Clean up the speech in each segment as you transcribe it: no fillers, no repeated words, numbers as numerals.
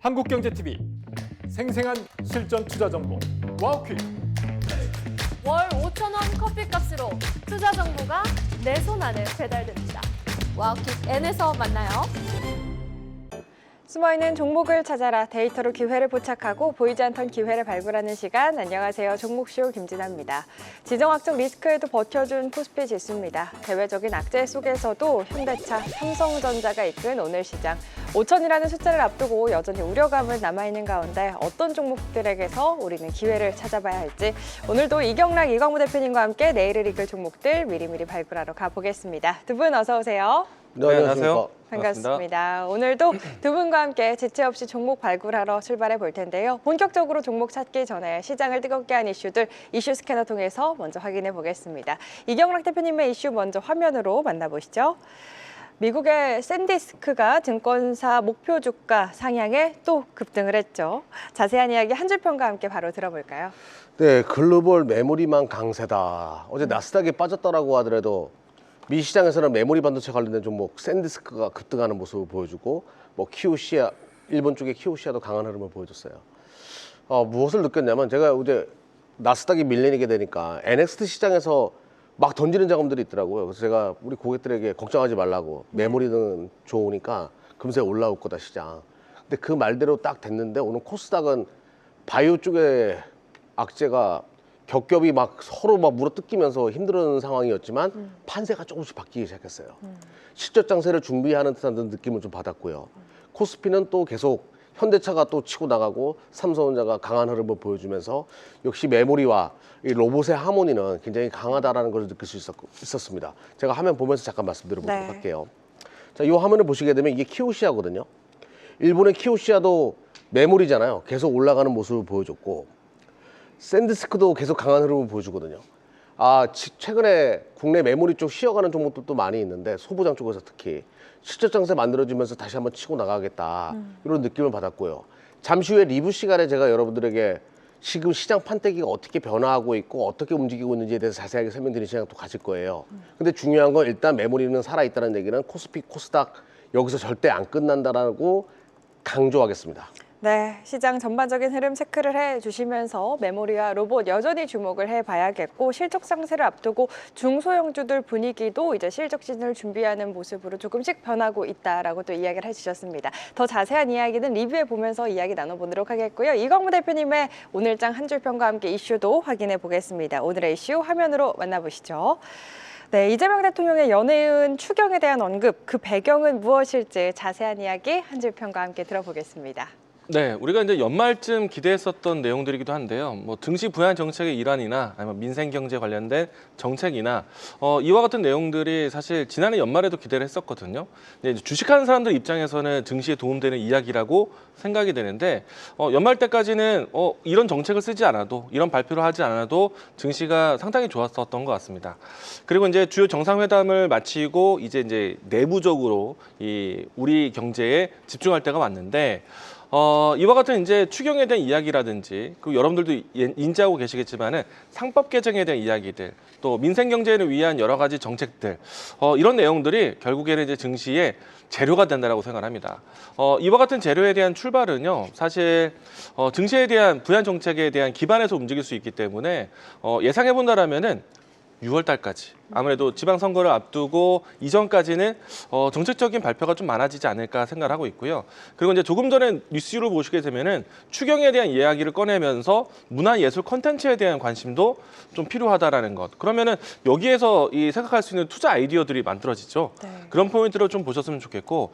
한국경제TV 생생한 실전 투자 정보 와우퀴. 월 5,000원 커피값으로 투자 정보가 내 손 안에 배달됩니다. 와우킥 N에서 만나요. 숨어있는 종목을 찾아라. 데이터로 기회를 포착하고 보이지 않던 기회를 발굴하는 시간. 안녕하세요. 종목쇼 김진아입니다. 지정학적 리스크에도 버텨준 코스피 지수입니다. 대외적인 악재 속에서도 현대차, 삼성전자가 이끈 오늘 시장. 5천이라는 숫자를 앞두고 여전히 우려감은 남아있는 가운데 어떤 종목들에게서 우리는 기회를 찾아봐야 할지 오늘도 이경락, 이광무 대표님과 함께 내일을 이끌 종목들 미리미리 발굴하러 가보겠습니다. 두 분 어서 오세요. 네, 안녕하세요. 반갑습니다. 오늘도 두 분과 함께 지체 없이 종목 발굴하러 출발해 볼 텐데요. 본격적으로 종목 찾기 전에 시장을 뜨겁게 한 이슈들 이슈 스캐너 통해서 먼저 확인해 보겠습니다. 이경락 대표님의 이슈 먼저 화면으로 만나보시죠. 미국의 샌디스크가 증권사 목표 주가 상향에 또 급등을 했죠. 자세한 이야기 한 줄 평과 함께 바로 들어볼까요? 네, 글로벌 메모리만 강세다. 어제 나스닥이 빠졌다라고 하더라도 미 시장에서는 메모리 반도체 관련된 종목 샌디스크가 급등하는 모습을 보여주고 뭐 키오시아, 일본 쪽의 키오시아도 강한 흐름을 보여줬어요. 무엇을 느꼈냐면 제가 어제 나스닥이 밀리게 되니까 NXT 시장에서 막 던지는 자금들이 있더라고요. 그래서 제가 우리 고객들에게 걱정하지 말라고, 메모리는 좋으니까 금세 올라올 거다 시장. 근데 그 말대로 딱 됐는데 오늘 코스닥은 바이오 쪽에 악재가 겹겹이 막 서로 막 물어뜯기면서 힘든 상황이었지만 판세가 조금씩 바뀌기 시작했어요. 실적 장세를 준비하는 듯한 느낌을 좀 받았고요. 코스피는 또 계속 현대차가 또 치고 나가고 삼성전자가 강한 흐름을 보여주면서 역시 메모리와 이 로봇의 하모니는 굉장히 강하다라는 걸 느낄 수 있었습니다. 제가 화면 보면서 잠깐 말씀드려보도록 할게요. 자, 이 화면을 보시게 되면 이게 키오시아거든요. 일본의 키오시아도 메모리잖아요. 계속 올라가는 모습을 보여줬고 샌디스크도 계속 강한 흐름을 보여주거든요. 최근에 국내 메모리 쪽 쉬어가는 종목들도 많이 있는데 소부장 쪽에서 특히 실적 장세 만들어지면서 다시 한번 치고 나가겠다 이런 느낌을 받았고요. 잠시 후에 리뷰 시간에 제가 여러분들에게 지금 시장 판때기가 어떻게 변화하고 있고 어떻게 움직이고 있는지에 대해서 자세하게 설명드리는 시간을 또 가질 거예요. 근데 중요한 건 일단 메모리는 살아있다는 얘기는 코스피, 코스닥 여기서 절대 안 끝난다라고 강조하겠습니다. 네, 시장 전반적인 흐름 체크를 해주시면서 메모리와 로봇 여전히 주목을 해봐야겠고 실적 상세를 앞두고 중소형주들 분위기도 이제 실적 시즌을 준비하는 모습으로 조금씩 변하고 있다라고 또 이야기를 해주셨습니다. 더 자세한 이야기는 리뷰해 보면서 이야기 나눠보도록 하겠고요. 이광무 대표님의 오늘장 한 줄 평과 함께 이슈도 확인해 보겠습니다. 오늘의 이슈 화면으로 만나보시죠. 네, 이재명 대통령의 연이은 추경에 대한 언급, 그 배경은 무엇일지 자세한 이야기 한 줄 평과 함께 들어보겠습니다. 네, 우리가 이제 연말쯤 기대했었던 내용들이기도 한데요. 뭐 증시 부양 정책의 일환이나 아니면 민생 경제 관련된 정책이나 이와 같은 내용들이 사실 지난해 연말에도 기대를 했었거든요. 근데 이제 주식하는 사람들 입장에서는 증시에 도움되는 이야기라고 생각이 되는데 연말 때까지는 이런 정책을 쓰지 않아도 이런 발표를 하지 않아도 증시가 상당히 좋았었던 것 같습니다. 그리고 이제 주요 정상회담을 마치고 이제 내부적으로 이 우리 경제에 집중할 때가 왔는데. 이와 같은 이제 추경에 대한 이야기라든지, 그리고 여러분들도 인지하고 계시겠지만은 상법 개정에 대한 이야기들, 또 민생 경제를 위한 여러 가지 정책들, 이런 내용들이 결국에는 이제 증시의 재료가 된다라고 생각합니다. 이와 같은 재료에 대한 출발은요, 사실 증시에 대한 부양 정책에 대한 기반에서 움직일 수 있기 때문에 예상해 본다라면은 6월 달까지 아무래도 지방선거를 앞두고 이전까지는 정책적인 발표가 좀 많아지지 않을까 생각을 하고 있고요. 그리고 이제 조금 전에 뉴스를 보시게 되면은 추경에 대한 이야기를 꺼내면서 문화예술 콘텐츠에 대한 관심도 좀 필요하다라는 것. 그러면은 여기에서 생각할 수 있는 투자 아이디어들이 만들어지죠. 네. 그런 포인트를 좀 보셨으면 좋겠고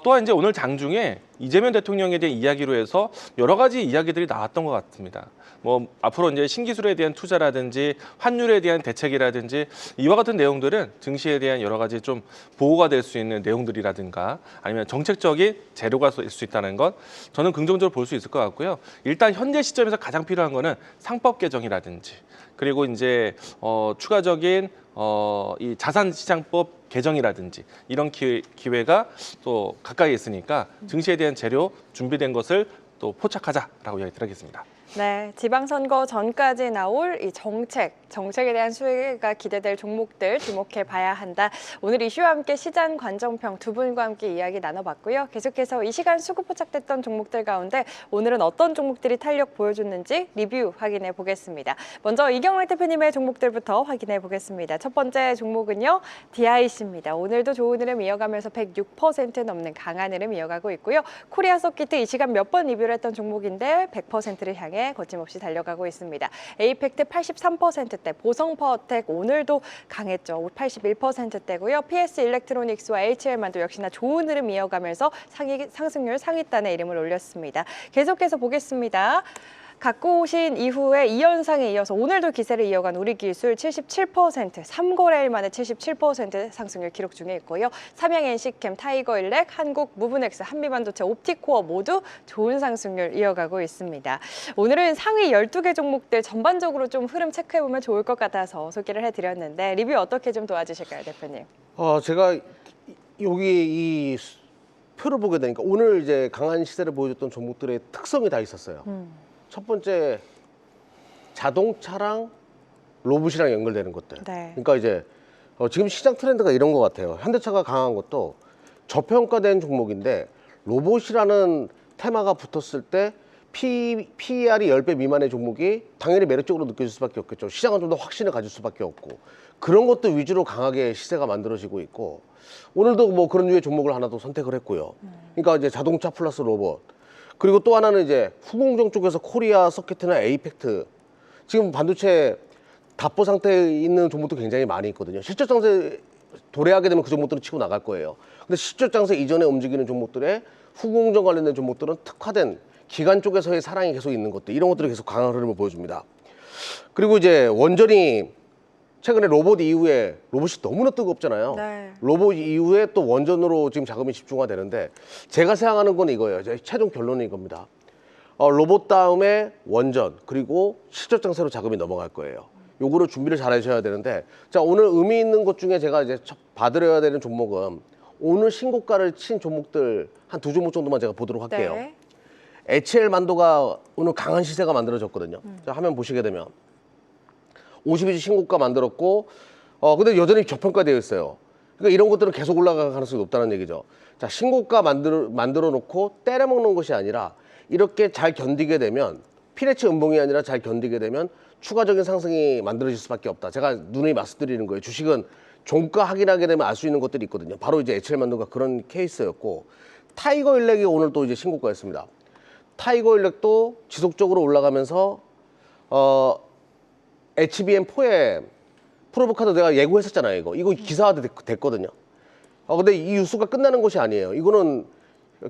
또한 이제 오늘 장중에 이재명 대통령에 대한 이야기로 해서 여러 가지 이야기들이 나왔던 것 같습니다. 뭐 앞으로 이제 신기술에 대한 투자라든지 환율에 대한 대책이라든지 이와 같은 내용들은 증시에 대한 여러 가지 좀 보호가 될 수 있는 내용들이라든가 아니면 정책적인 재료가 될 수 있다는 것 저는 긍정적으로 볼 수 있을 것 같고요. 일단 현재 시점에서 가장 필요한 거는 상법 개정이라든지 그리고 이제 추가적인 이 자산시장법 개정이라든지 이런 기회가 또 가까이 있으니까 증시에 대한 재료 준비된 것을 또 포착하자라고 이야기 드리겠습니다. 네, 지방선거 전까지 나올 이 정책에 대한 수혜가 기대될 종목들 주목해 봐야 한다. 오늘 이슈와 함께 시장 관정평 두 분과 함께 이야기 나눠봤고요. 계속해서 이 시간 수급 포착됐던 종목들 가운데 오늘은 어떤 종목들이 탄력 보여줬는지 리뷰 확인해 보겠습니다. 먼저 이경락 대표님의 종목들부터 확인해 보겠습니다. 첫 번째 종목은요, DIC입니다. 오늘도 좋은 흐름 이어가면서 106% 넘는 강한 흐름 이어가고 있고요. 코리아 서킷 이 시간 몇 번 리뷰를 했던 종목인데 100%를 향해 거침없이 달려가고 있습니다. 에이펙트 83%대, 보성파워텍 오늘도 강했죠. 81%대고요. PS 일렉트로닉스와 HL만도 역시나 좋은 흐름 이어가면서 상승률 상위단에 이름을 올렸습니다. 계속해서 보겠습니다. 갖고 오신 이후에 2연상에 이어서 오늘도 기세를 이어간 우리기술 77%, 3거래일 만에 77% 상승률 기록 중에 있고요. 삼양 NC캠, 타이거일렉, 한국 무브넥스, 한미반도체, 옵티코어 모두 좋은 상승률 이어가고 있습니다. 오늘은 상위 12개 종목들 전반적으로 좀 흐름 체크해보면 좋을 것 같아서 소개를 해드렸는데 리뷰 어떻게 좀 도와주실까요, 대표님? 제가 여기 이 표를 보게 되니까 오늘 이제 강한 시세를 보여줬던 종목들의 특성이 다 있었어요. 첫 번째, 자동차랑 로봇이랑 연결되는 것들. 네. 그러니까 이제 지금 시장 트렌드가 이런 것 같아요. 현대차가 강한 것도 저평가된 종목인데 로봇이라는 테마가 붙었을 때 PER이 10배 미만의 종목이 당연히 매력적으로 느껴질 수밖에 없겠죠. 시장은 좀 더 확신을 가질 수밖에 없고 그런 것들 위주로 강하게 시세가 만들어지고 있고 오늘도 뭐 그런 류의 종목을 하나 더 선택을 했고요. 그러니까 이제 자동차 플러스 로봇. 그리고 또 하나는 이제 후공정 쪽에서 코리아 서킷이나 에이펙트 지금 반도체 답보 상태에 있는 종목도 굉장히 많이 있거든요. 실적 장세 도래하게 되면 그 종목들은 치고 나갈 거예요. 근데 실적 장세 이전에 움직이는 종목들의 후공정 관련된 종목들은 특화된 기관 쪽에서의 사랑이 계속 있는 것들 이런 것들이 계속 강한 흐름을 보여줍니다. 그리고 이제 원전이 최근에 로봇 이후에 로봇이 너무나 뜨겁잖아요. 네. 로봇 이후에 또 원전으로 지금 자금이 집중화되는데 제가 생각하는 건 이거예요. 제 최종 결론은 이겁니다. 로봇 다음에 원전 그리고 실적 장세로 자금이 넘어갈 거예요. 요거를 준비를 잘 하셔야 되는데 자 오늘 의미 있는 것 중에 제가 이제 봐드려야 되는 종목은 오늘 신고가를 친 종목들 한 두 종목 정도만 제가 보도록 할게요. 네. HL만도가 오늘 강한 시세가 만들어졌거든요. 자, 화면 보시게 되면 52주 신고가 만들었고 근데 여전히 저평가되어 있어요. 그러니까 이런 것들은 계속 올라갈 가능성이 높다는 얘기죠. 자, 신고가 만들어 놓고 때려먹는 것이 아니라 이렇게 잘 견디게 되면 피레치 음봉이 아니라 잘 견디게 되면 추가적인 상승이 만들어질 수밖에 없다. 제가 누누이 말씀드리는 거예요. 주식은 종가 확인하게 되면 알 수 있는 것들이 있거든요. 바로 이제 HL만도가 그런 케이스였고 타이거일렉이 오늘 또 이제 신고가였습니다. 타이거일렉도 지속적으로 올라가면서 HBM4에 프로브카드 내가 예고했었잖아요. 이거 기사화도 됐거든요. 근데 이 뉴스가 끝나는 것이 아니에요. 이거는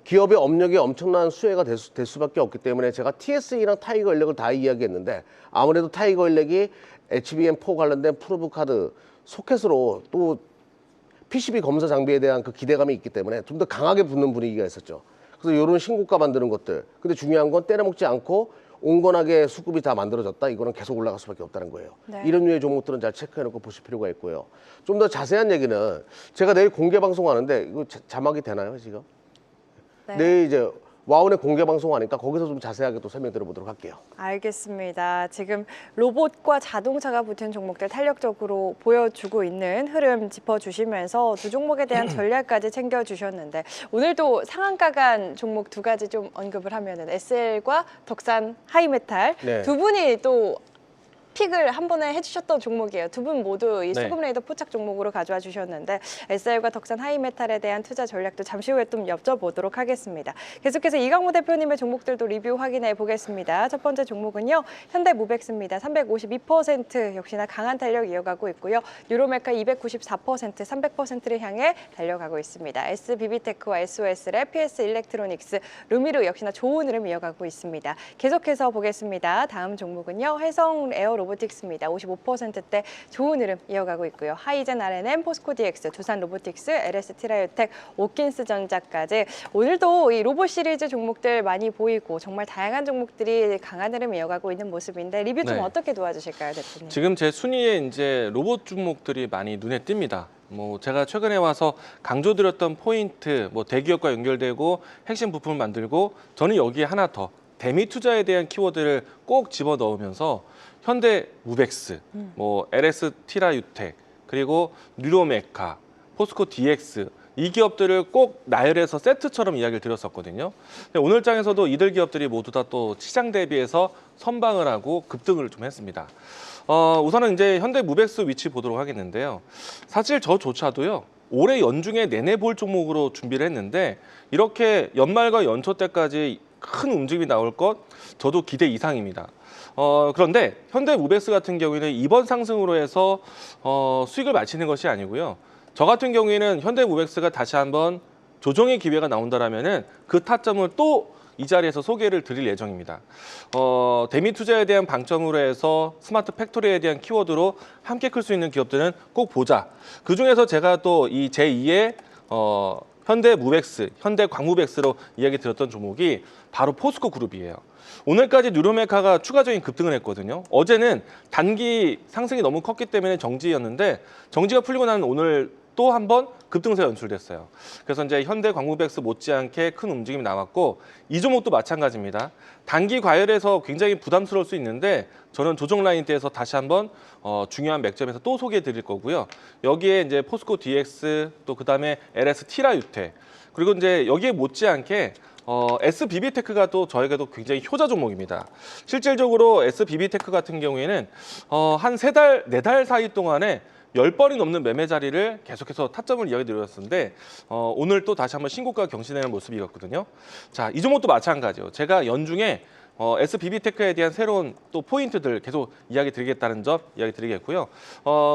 기업의 업력에 엄청난 수혜가 될 수밖에 없기 때문에 제가 TSE랑 타이거일렉을 다 이야기했는데 아무래도 타이거일렉이 HBM4 관련된 프로브카드 소켓으로 또 PCB 검사 장비에 대한 그 기대감이 있기 때문에 좀 더 강하게 붙는 분위기가 있었죠. 그래서 이런 신고가 만드는 것들. 근데 중요한 건 때려먹지 않고 온건하게 수급이 다 만들어졌다. 이거는 계속 올라갈 수밖에 없다는 거예요. 네. 이런 류의 종목들은 잘 체크해놓고 보실 필요가 있고요. 좀 더 자세한 얘기는 제가 내일 공개 방송하는데 이거 자막이 되나요 지금? 네. 내일 이제 와운의 공개 방송하니까 거기서 좀 자세하게 또 설명 드려보도록 할게요. 알겠습니다. 지금 로봇과 자동차가 붙은 종목들 탄력적으로 보여주고 있는 흐름 짚어주시면서 두 종목에 대한 전략까지 챙겨주셨는데 오늘도 상한가 간 종목 두 가지 좀 언급을 하면은 SL과 덕산 하이메탈 네. 두 분이 또 픽을 한 번에 해주셨던 종목이에요. 두 분 모두 이 네. 수급 레이더 포착 종목으로 가져와 주셨는데 SL과 덕산 하이메탈에 대한 투자 전략도 잠시 후에 좀 여쭤보도록 하겠습니다. 계속해서 이강무 대표님의 종목들도 리뷰 확인해 보겠습니다. 첫 번째 종목은요. 현대무벡스입니다. 352% 역시나 강한 탄력 이어가고 있고요. 유로메카 294%, 300%를 향해 달려가고 있습니다. SBB테크와 SOS랩, PS 일렉트로닉스, 루미루 역시나 좋은 흐름 이어가고 있습니다. 계속해서 보겠습니다. 다음 종목은요. 해성 에어 로보틱스입니다. 55%대 좋은 흐름 이어가고 있고요. 하이젠 R&M, 포스코 DX, 두산 로보틱스, LS 티라이오텍, 오킨스 전자까지 오늘도 이 로봇 시리즈 종목들 많이 보이고 정말 다양한 종목들이 강한 흐름 이어가고 있는 모습인데 리뷰 좀 네. 어떻게 도와주실까요, 대표님? 지금 제 순위에 이제 로봇 종목들이 많이 눈에 띕니다. 뭐 제가 최근에 와서 강조드렸던 포인트, 뭐 대기업과 연결되고 핵심 부품을 만들고 저는 여기에 하나 더 대미 투자에 대한 키워드를 꼭 집어 넣으면서 현대무벡스, 뭐 LS 티라유텍, 그리고 뉴로메카, 포스코 DX 이 기업들을 꼭 나열해서 세트처럼 이야기를 드렸었거든요. 근데 오늘 장에서도 이들 기업들이 모두 다 또 시장 대비해서 선방을 하고 급등을 좀 했습니다. 우선은 이제 현대무벡스 위치 보도록 하겠는데요. 사실 저조차도요. 올해 연중에 내내 볼 종목으로 준비를 했는데 이렇게 연말과 연초 때까지 큰 움직임이 나올 것 저도 기대 이상입니다. 그런데 현대무벡스 같은 경우에는 이번 상승으로 해서 수익을 마치는 것이 아니고요. 저 같은 경우에는 현대무벡스가 다시 한번 조정의 기회가 나온다라면은 그 타점을 또 이 자리에서 소개를 드릴 예정입니다. 대미 투자에 대한 방점으로 해서 스마트 팩토리에 대한 키워드로 함께 클 수 있는 기업들은 꼭 보자. 그 중에서 제가 또 이 제2의 현대무벡스, 현대광무벡스로 이야기 드렸던 종목이 바로 포스코 그룹이에요. 오늘까지 뉴로메카가 추가적인 급등을 했거든요. 어제는 단기 상승이 너무 컸기 때문에 정지였는데 정지가 풀리고 나는 오늘 또 한 번 급등세 연출됐어요. 그래서 이제 현대광무벡스 못지않게 큰 움직임이 나왔고 이 종목도 마찬가지입니다. 단기 과열에서 굉장히 부담스러울 수 있는데 저는 조정 라인대에서 다시 한번 중요한 맥점에서 또 소개해 드릴 거고요. 여기에 이제 포스코 DX 또 그다음에 LS 티라유텍 그리고 이제 여기에 못지않게 SBB테크가 또 저에게도 굉장히 효자 종목입니다. 실질적으로 SBB테크 같은 경우에는 한 3달, 4달 사이 동안에 10번이 넘는 매매 자리를 계속해서 타점을 이야기 드렸었는데 오늘 또 다시 한번 신고가 경신하는 모습이었거든요. 자, 이 종목도 마찬가지예요. 제가 연중에 SBB테크에 대한 새로운 또 포인트들 계속 이야기 드리겠다는 점 이야기 드리겠고요.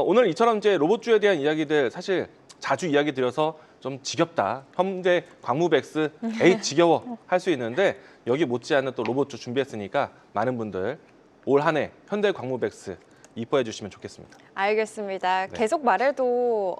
오늘 이처럼 이제 로봇주에 대한 이야기들 사실 자주 이야기 드려서 좀 지겹다. 현대 광무벡스 에이 지겨워 할 수 있는데 여기 못지않은 또 로봇주 준비했으니까 많은 분들 올 한 해 현대 광무벡스 이뻐해 주시면 좋겠습니다. 알겠습니다. 네. 계속 말해도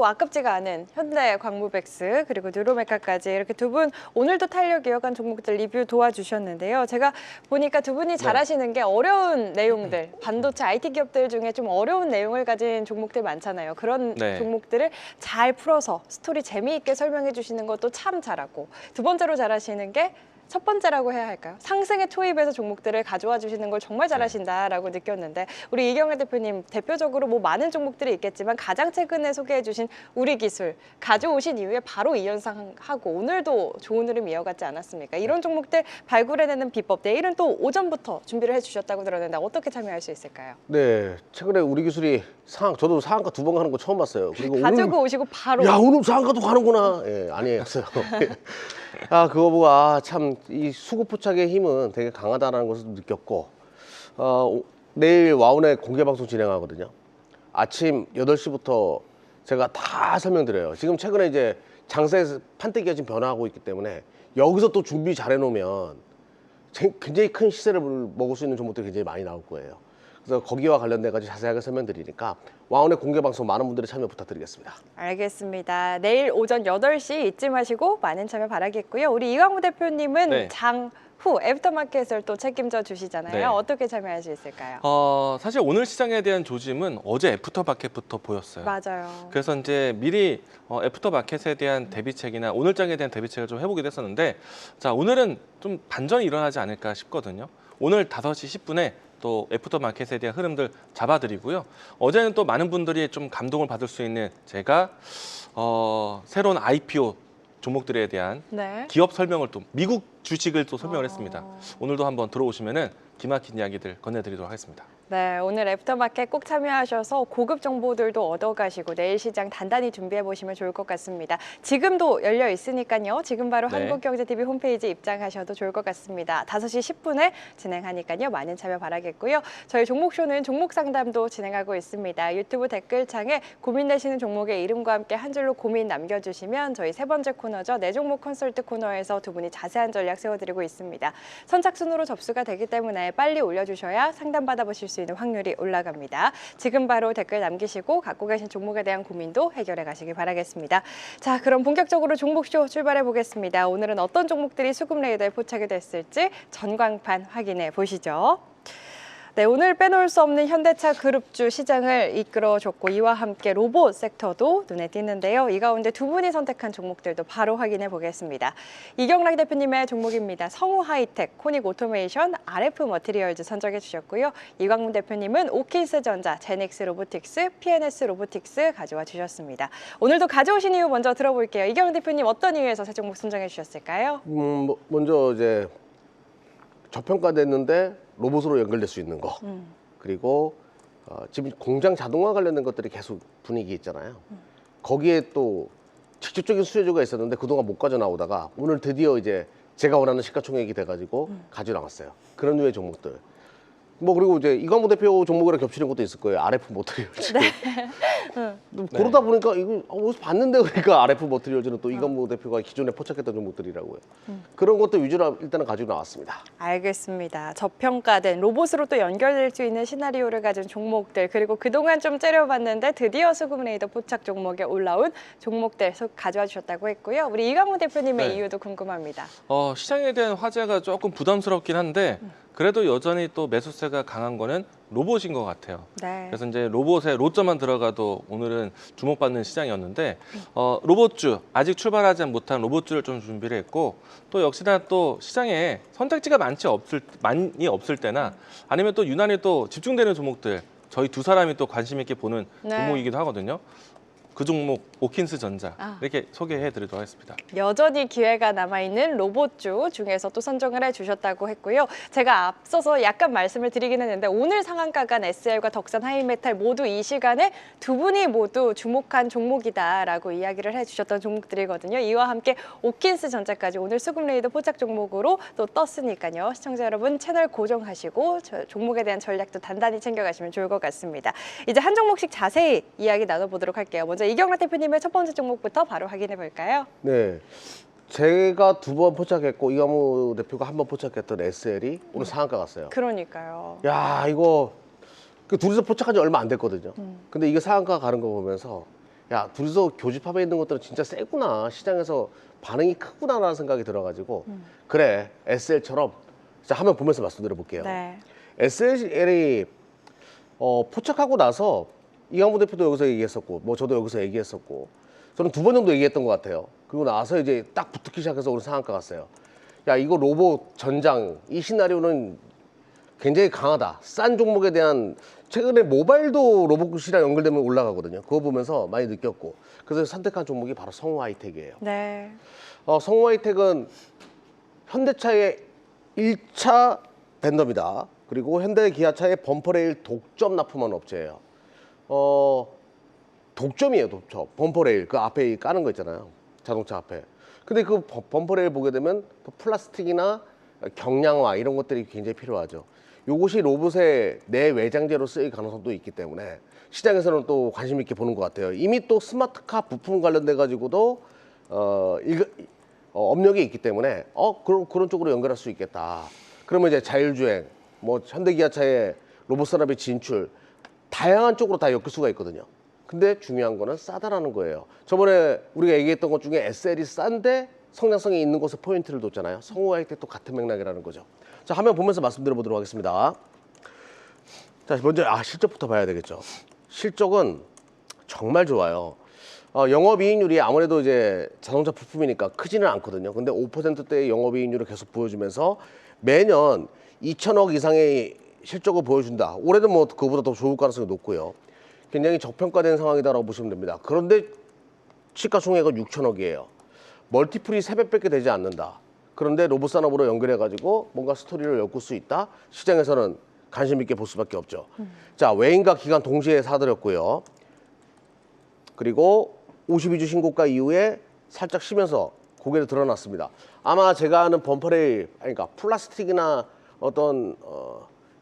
아깝지가 않은 현대광무벡스 그리고 뉴로메카까지 이렇게 두 분 오늘도 탄력 이어간 종목들 리뷰 도와주셨는데요. 제가 보니까 두 분이 잘하시는 게 어려운 내용들, 반도체 IT 기업들 중에 좀 어려운 내용을 가진 종목들 많잖아요. 그런 네. 종목들을 잘 풀어서 스토리 재미있게 설명해 주시는 것도 참 잘하고 두 번째로 잘하시는 게 첫 번째라고 해야 할까요? 상승에 투입해서 종목들을 가져와 주시는 걸 정말 잘하신다라고 느꼈는데 우리 이경혜 대표님 대표적으로 뭐 많은 종목들이 있겠지만 가장 최근에 소개해 주신 우리 기술 가져오신 이후에 바로 2연상하고 오늘도 좋은 흐름 이어갔지 않았습니까? 이런 종목들 발굴해내는 비법 내일은 또 오전부터 준비를 해주셨다고 들었는데 어떻게 참여할 수 있을까요? 네, 최근에 우리 기술이 저도 상한가 2번 가는 거 처음 봤어요. 그리고 가지고 오시고 바로 야, 오늘 상한가도 가는구나. 예, 아니었어요. 그거 보고 참 이 수급포착의 힘은 되게 강하다는 것을 느꼈고 내일 와운의 공개 방송 진행하거든요. 아침 8시부터 제가 다 설명드려요. 지금 최근에 이제 장세에서 판때기가 지금 변화하고 있기 때문에 여기서 또 준비 잘 해놓으면 굉장히 큰 시세를 먹을 수 있는 종목들이 굉장히 많이 나올 거예요. 그래서 거기와 관련돼 가지고 자세하게 설명드리니까 와운의 공개 방송 많은 분들의 참여 부탁드리겠습니다. 알겠습니다. 내일 오전 8시 잊지 마시고 많은 참여 바라겠고요. 우리 이광우 대표님은 네. 장후 애프터마켓을 또 책임져 주시잖아요. 네. 어떻게 참여할 수 있을까요? 사실 오늘 시장에 대한 조짐은 어제 애프터마켓부터 보였어요. 맞아요. 그래서 이제 미리 애프터마켓에 대한 대비책이나 오늘장에 대한 대비책을 좀 해보기도 했었는데 자 오늘은 좀 반전이 일어나지 않을까 싶거든요. 오늘 5시 10분에 또 애프터마켓에 대한 흐름들 잡아드리고요. 어제는 또 많은 분들이 좀 감동을 받을 수 있는 제가 새로운 IPO 종목들에 대한 네. 기업 설명을 또 미국 주식을 또 설명을 했습니다. 오늘도 한번 들어오시면은 기막힌 이야기들 건네드리도록 하겠습니다. 네, 오늘 애프터마켓 꼭 참여하셔서 고급 정보들도 얻어가시고 내일 시장 단단히 준비해 보시면 좋을 것 같습니다. 지금도 열려 있으니까요. 지금 바로 네. 한국경제TV 홈페이지 입장하셔도 좋을 것 같습니다. 5시 10분에 진행하니까요. 많은 참여 바라겠고요. 저희 종목쇼는 종목 상담도 진행하고 있습니다. 유튜브 댓글창에 고민되시는 종목의 이름과 함께 한 줄로 고민 남겨주시면 저희 세 번째 코너죠. 내 종목 컨설트 코너에서 두 분이 자세한 전략 세워드리고 있습니다. 선착순으로 접수가 되기 때문에 빨리 올려주셔야 상담 받아보실 수 있는 확률이 올라갑니다. 지금 바로 댓글 남기시고 갖고 계신 종목에 대한 고민도 해결해 가시길 바라겠습니다. 자, 그럼 본격적으로 종목쇼 출발해 보겠습니다. 오늘은 어떤 종목들이 수급 레이더에 포착이 됐을지 전광판 확인해 보시죠. 네, 오늘 빼놓을 수 없는 현대차 그룹주 시장을 이끌어줬고 이와 함께 로봇 섹터도 눈에 띄는데요. 이 가운데 두 분이 선택한 종목들도 바로 확인해 보겠습니다. 이경락 대표님의 종목입니다. 성우 하이텍, 코닉 오토메이션, RF 머티리얼즈 선정해 주셨고요. 이광문 대표님은 오킨스 전자, 제닉스 로보틱스, PNS 로보틱스 가져와 주셨습니다. 오늘도 가져오신 이유 먼저 들어볼게요. 이경락 대표님 어떤 이유에서 새 종목 선정해 주셨을까요? 먼저 이제 저평가됐는데 로봇으로 연결될 수 있는 거. 그리고 지금 공장 자동화 관련된 것들이 계속 분위기 있잖아요. 거기에 또 직접적인 수혜주가 있었는데 그동안 못 가져 나오다가 오늘 드디어 이제 제가 원하는 시가총액이 돼가지고 가져 나왔어요. 그런 류의 종목들. 뭐 그리고 이제 이광무 대표 종목이랑 겹치는 것도 있을 거예요. RF 머티리얼즈. 그러다 보니까 이거 어디서 봤는데 그러니까 RF 머티리얼즈는 또 이광무 대표가 기존에 포착했던 종목들이라고요. 그런 것들 위주로 일단은 가지고 나왔습니다. 알겠습니다. 저평가된 로봇으로 또 연결될 수 있는 시나리오를 가진 종목들 그리고 그동안 좀 째려봤는데 드디어 수급레이더 포착 종목에 올라온 종목들 가져와 주셨다고 했고요. 우리 이광무 대표님의 네. 이유도 궁금합니다. 시장에 대한 화제가 조금 부담스럽긴 한데 그래도 여전히 또 매수세가 강한 거는 로봇인 것 같아요. 네. 그래서 이제 로봇에 로점만 들어가도 오늘은 주목받는 시장이었는데 로봇주 아직 출발하지 못한 로봇주를 좀 준비를 했고 또 역시나 또 시장에 선택지가 많이 없을 때나 아니면 또 유난히 또 집중되는 종목들 저희 두 사람이 또 관심 있게 보는 네. 종목이기도 하거든요. 그 종목 오킨스 전자 이렇게 소개해드리도록 하겠습니다. 여전히 기회가 남아있는 로봇주 중에서 또 선정을 해주셨다고 했고요. 제가 앞서서 약간 말씀을 드리긴 했는데 오늘 상한가 간 SL과 덕산 하이메탈 모두 이 시간에 두 분이 모두 주목한 종목이다라고 이야기를 해주셨던 종목들이거든요. 이와 함께 오킨스 전자까지 오늘 수급레이더 포착 종목으로 또 떴으니까요. 시청자 여러분 채널 고정하시고 종목에 대한 전략도 단단히 챙겨가시면 좋을 것 같습니다. 이제 한 종목씩 자세히 이야기 나눠보도록 할게요. 먼저 이경락 대표님의 첫 번째 종목부터 바로 확인해 볼까요? 네. 제가 2번 포착했고 이광무 대표가 1번 포착했던 SL이 오늘 상한가 갔어요. 그러니까요. 야, 이거 그 둘이서 포착한 지 얼마 안 됐거든요. 근데 이게 상한가 가는 거 보면서 야, 둘이서 교집합에 있는 것들은 진짜 세구나. 시장에서 반응이 크구나라는 생각이 들어가지고 그래, SL처럼 진짜 화면 보면서 말씀드려 볼게요. 네. SL이 포착하고 나서 이광무 대표도 여기서 얘기했었고 뭐 저도 여기서 얘기했었고 저는 2번 정도 얘기했던 것 같아요. 그리고 나서 이제 딱 붙기 시작해서 오늘 상한가 갔어요. 야, 이거 로봇 전장 이 시나리오는 굉장히 강하다. 싼 종목에 대한 최근에 모바일도 로봇이랑 연결되면 올라가거든요. 그거 보면서 많이 느꼈고 그래서 선택한 종목이 바로 성우 하이텍이에요. 네. 성우 하이텍은 현대차의 1차 벤더입니다. 그리고 현대 기아차의 범퍼레일 독점 납품한 업체예요. 독점이에요, 독점. 범퍼레일 그 앞에 까는 거 있잖아요, 자동차 앞에. 근데 그 범퍼레일 보게 되면 플라스틱이나 경량화 이런 것들이 굉장히 필요하죠. 요것이 로봇의 내외장재로 쓰일 가능성도 있기 때문에 시장에서는 또 관심 있게 보는 것 같아요. 이미 또 스마트카 부품 관련돼 가지고도 업력이 있기 때문에 그런 쪽으로 연결할 수 있겠다. 그러면 이제 자율주행, 뭐 현대기아차의 로봇 산업의 진출 다양한 쪽으로 다 엮을 수가 있거든요. 근데 중요한 거는 싸다라는 거예요. 저번에 우리가 얘기했던 것 중에 SL이 싼데 성장성이 있는 곳에 포인트를 뒀잖아요. 성우 하이텍도 같은 맥락이라는 거죠. 자, 화면 보면서 말씀드려 보도록 하겠습니다. 자, 먼저 실적부터 봐야 되겠죠. 실적은 정말 좋아요. 영업이익률이 아무래도 이제 자동차 부품이니까 크지는 않거든요. 근데 5%대의 영업이익률을 계속 보여주면서 매년 2천억 이상의 실적을 보여준다. 올해도 뭐 그거보다 더 좋을 가능성이 높고요. 굉장히 저평가된 상황이다라고 보시면 됩니다. 그런데 시가총액은 6천억이에요. 멀티플이 3배밖에 되지 않는다. 그런데 로봇 산업으로 연결해가지고 뭔가 스토리를 엮을 수 있다. 시장에서는 관심 있게 볼 수밖에 없죠. 자, 외인과 기관 동시에 사들였고요. 그리고 52주 신고가 이후에 살짝 쉬면서 고개를 드러났습니다. 아마 제가 아는 범퍼레일, 그러니까 플라스틱이나 어떤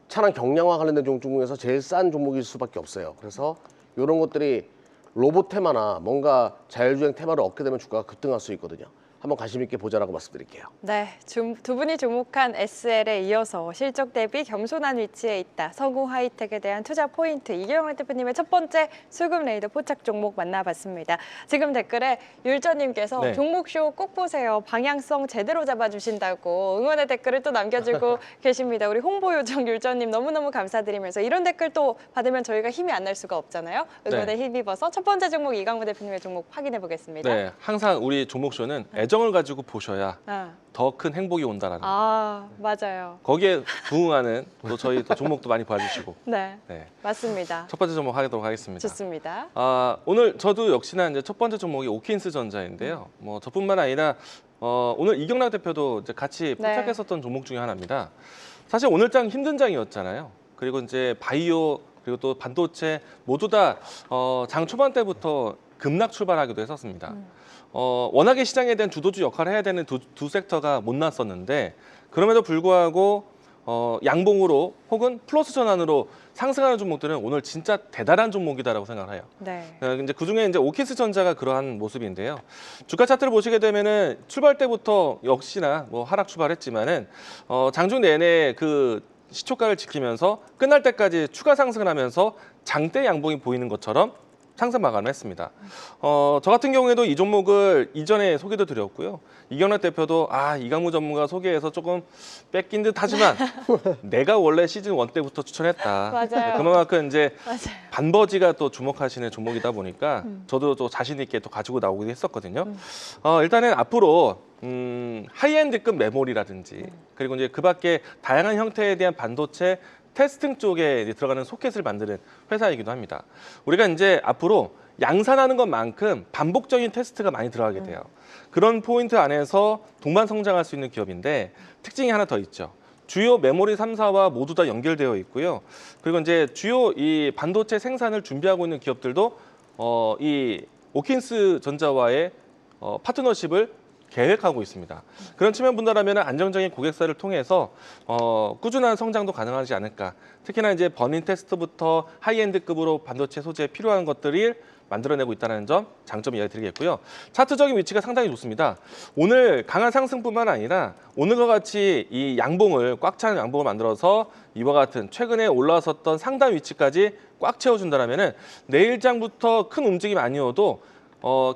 차량 경량화 관련된 종목 중에서 제일 싼 종목일 수밖에 없어요. 그래서 이런 것들이 로봇 테마나 뭔가 자율주행 테마를 얻게 되면 주가가 급등할 수 있거든요. 한번 관심 있게 보자라고 말씀드릴게요. 네, 두 분이 주목한 SL에 이어서 실적 대비 겸손한 위치에 있다. 성우 하이텍에 대한 투자 포인트 이경영 대표님의 첫 번째 수급 레이더 포착 종목 만나봤습니다. 지금 댓글에 율전님께서 네. 종목쇼 꼭 보세요. 방향성 제대로 잡아주신다고 응원의 댓글을 또 남겨주고 계십니다. 우리 홍보 요정 율전님 너무너무 감사드리면서 이런 댓글 또 받으면 저희가 힘이 안 날 수가 없잖아요. 응원에 힘입어서 첫 번째 종목 이강무 대표님의 종목 확인해 보겠습니다. 네, 항상 우리 종목쇼는 애정을 가지고 보셔야 아, 더 큰 행복이 온다라는 거. 맞아요. 거기에 부응하는 또 저희 또 종목도 많이 봐주시고. 네, 네, 맞습니다. 첫 번째 종목 하도록 하겠습니다. 좋습니다. 오늘 저도 역시나 이제 첫 번째 종목이 오킨스 전자인데요. 뭐 저뿐만 아니라 오늘 이경락 대표도 이제 같이 네. 포착했었던 종목 중에 하나입니다. 사실 오늘 장 힘든 장이었잖아요. 그리고 이제 바이오 그리고 또 반도체 모두 다 장 초반 때부터 급락 출발하기도 했었습니다. 워낙에 시장에 대한 주도주 역할을 해야 되는 두 섹터가 못 났었는데 그럼에도 불구하고 양봉으로 혹은 플러스 전환으로 상승하는 종목들은 오늘 진짜 대단한 종목이다라고 생각을 해요. 네. 이제 그 중에 이제 오킨스 전자가 그러한 모습인데요. 주가 차트를 보시게 되면은 출발 때부터 역시나 뭐 하락 출발했지만은 장중 내내 그 시초가를 지키면서 끝날 때까지 추가 상승을 하면서 장대 양봉이 보이는 것처럼 상승 마감을 했습니다. 저 같은 경우에도 이 종목을 이전에 소개도 드렸고요. 이경락 대표도 이강무 전문가 소개해서 조금 뺏긴 듯 하지만 내가 원래 시즌 1 때부터 추천했다. 맞아요. 그만큼 이제 맞아요. 반버지가 또 주목하시는 종목이다 보니까 저도 또 자신 있게 또 가지고 나오기도 했었거든요. 일단은 앞으로 하이엔드급 메모리라든지 그리고 이제 그밖에 다양한 형태에 대한 반도체 테스팅 쪽에 이제 들어가는 소켓을 만드는 회사이기도 합니다. 우리가 이제 앞으로 양산하는 것만큼 반복적인 테스트가 많이 들어가게 돼요. 그런 포인트 안에서 동반 성장할 수 있는 기업인데 특징이 하나 더 있죠. 주요 메모리 3사와 모두 다 연결되어 있고요. 그리고 이제 주요 이 반도체 생산을 준비하고 있는 기업들도 이 오킨스 전자와의 파트너십을 계획하고 있습니다. 그런 측면 분다라면 안정적인 고객사를 통해서 꾸준한 성장도 가능하지 않을까. 특히나 이제 버닝 테스트부터 하이엔드급으로 반도체 소재에 필요한 것들을 만들어내고 있다는 점 장점 이야기 드리겠고요. 차트적인 위치가 상당히 좋습니다. 오늘 강한 상승뿐만 아니라 오늘과 같이 이 양봉을 꽉 차는 양봉을 만들어서 이와 같은 최근에 올라섰던 상단 위치까지 꽉 채워준다라면은 내일장부터 큰 움직임이 아니어도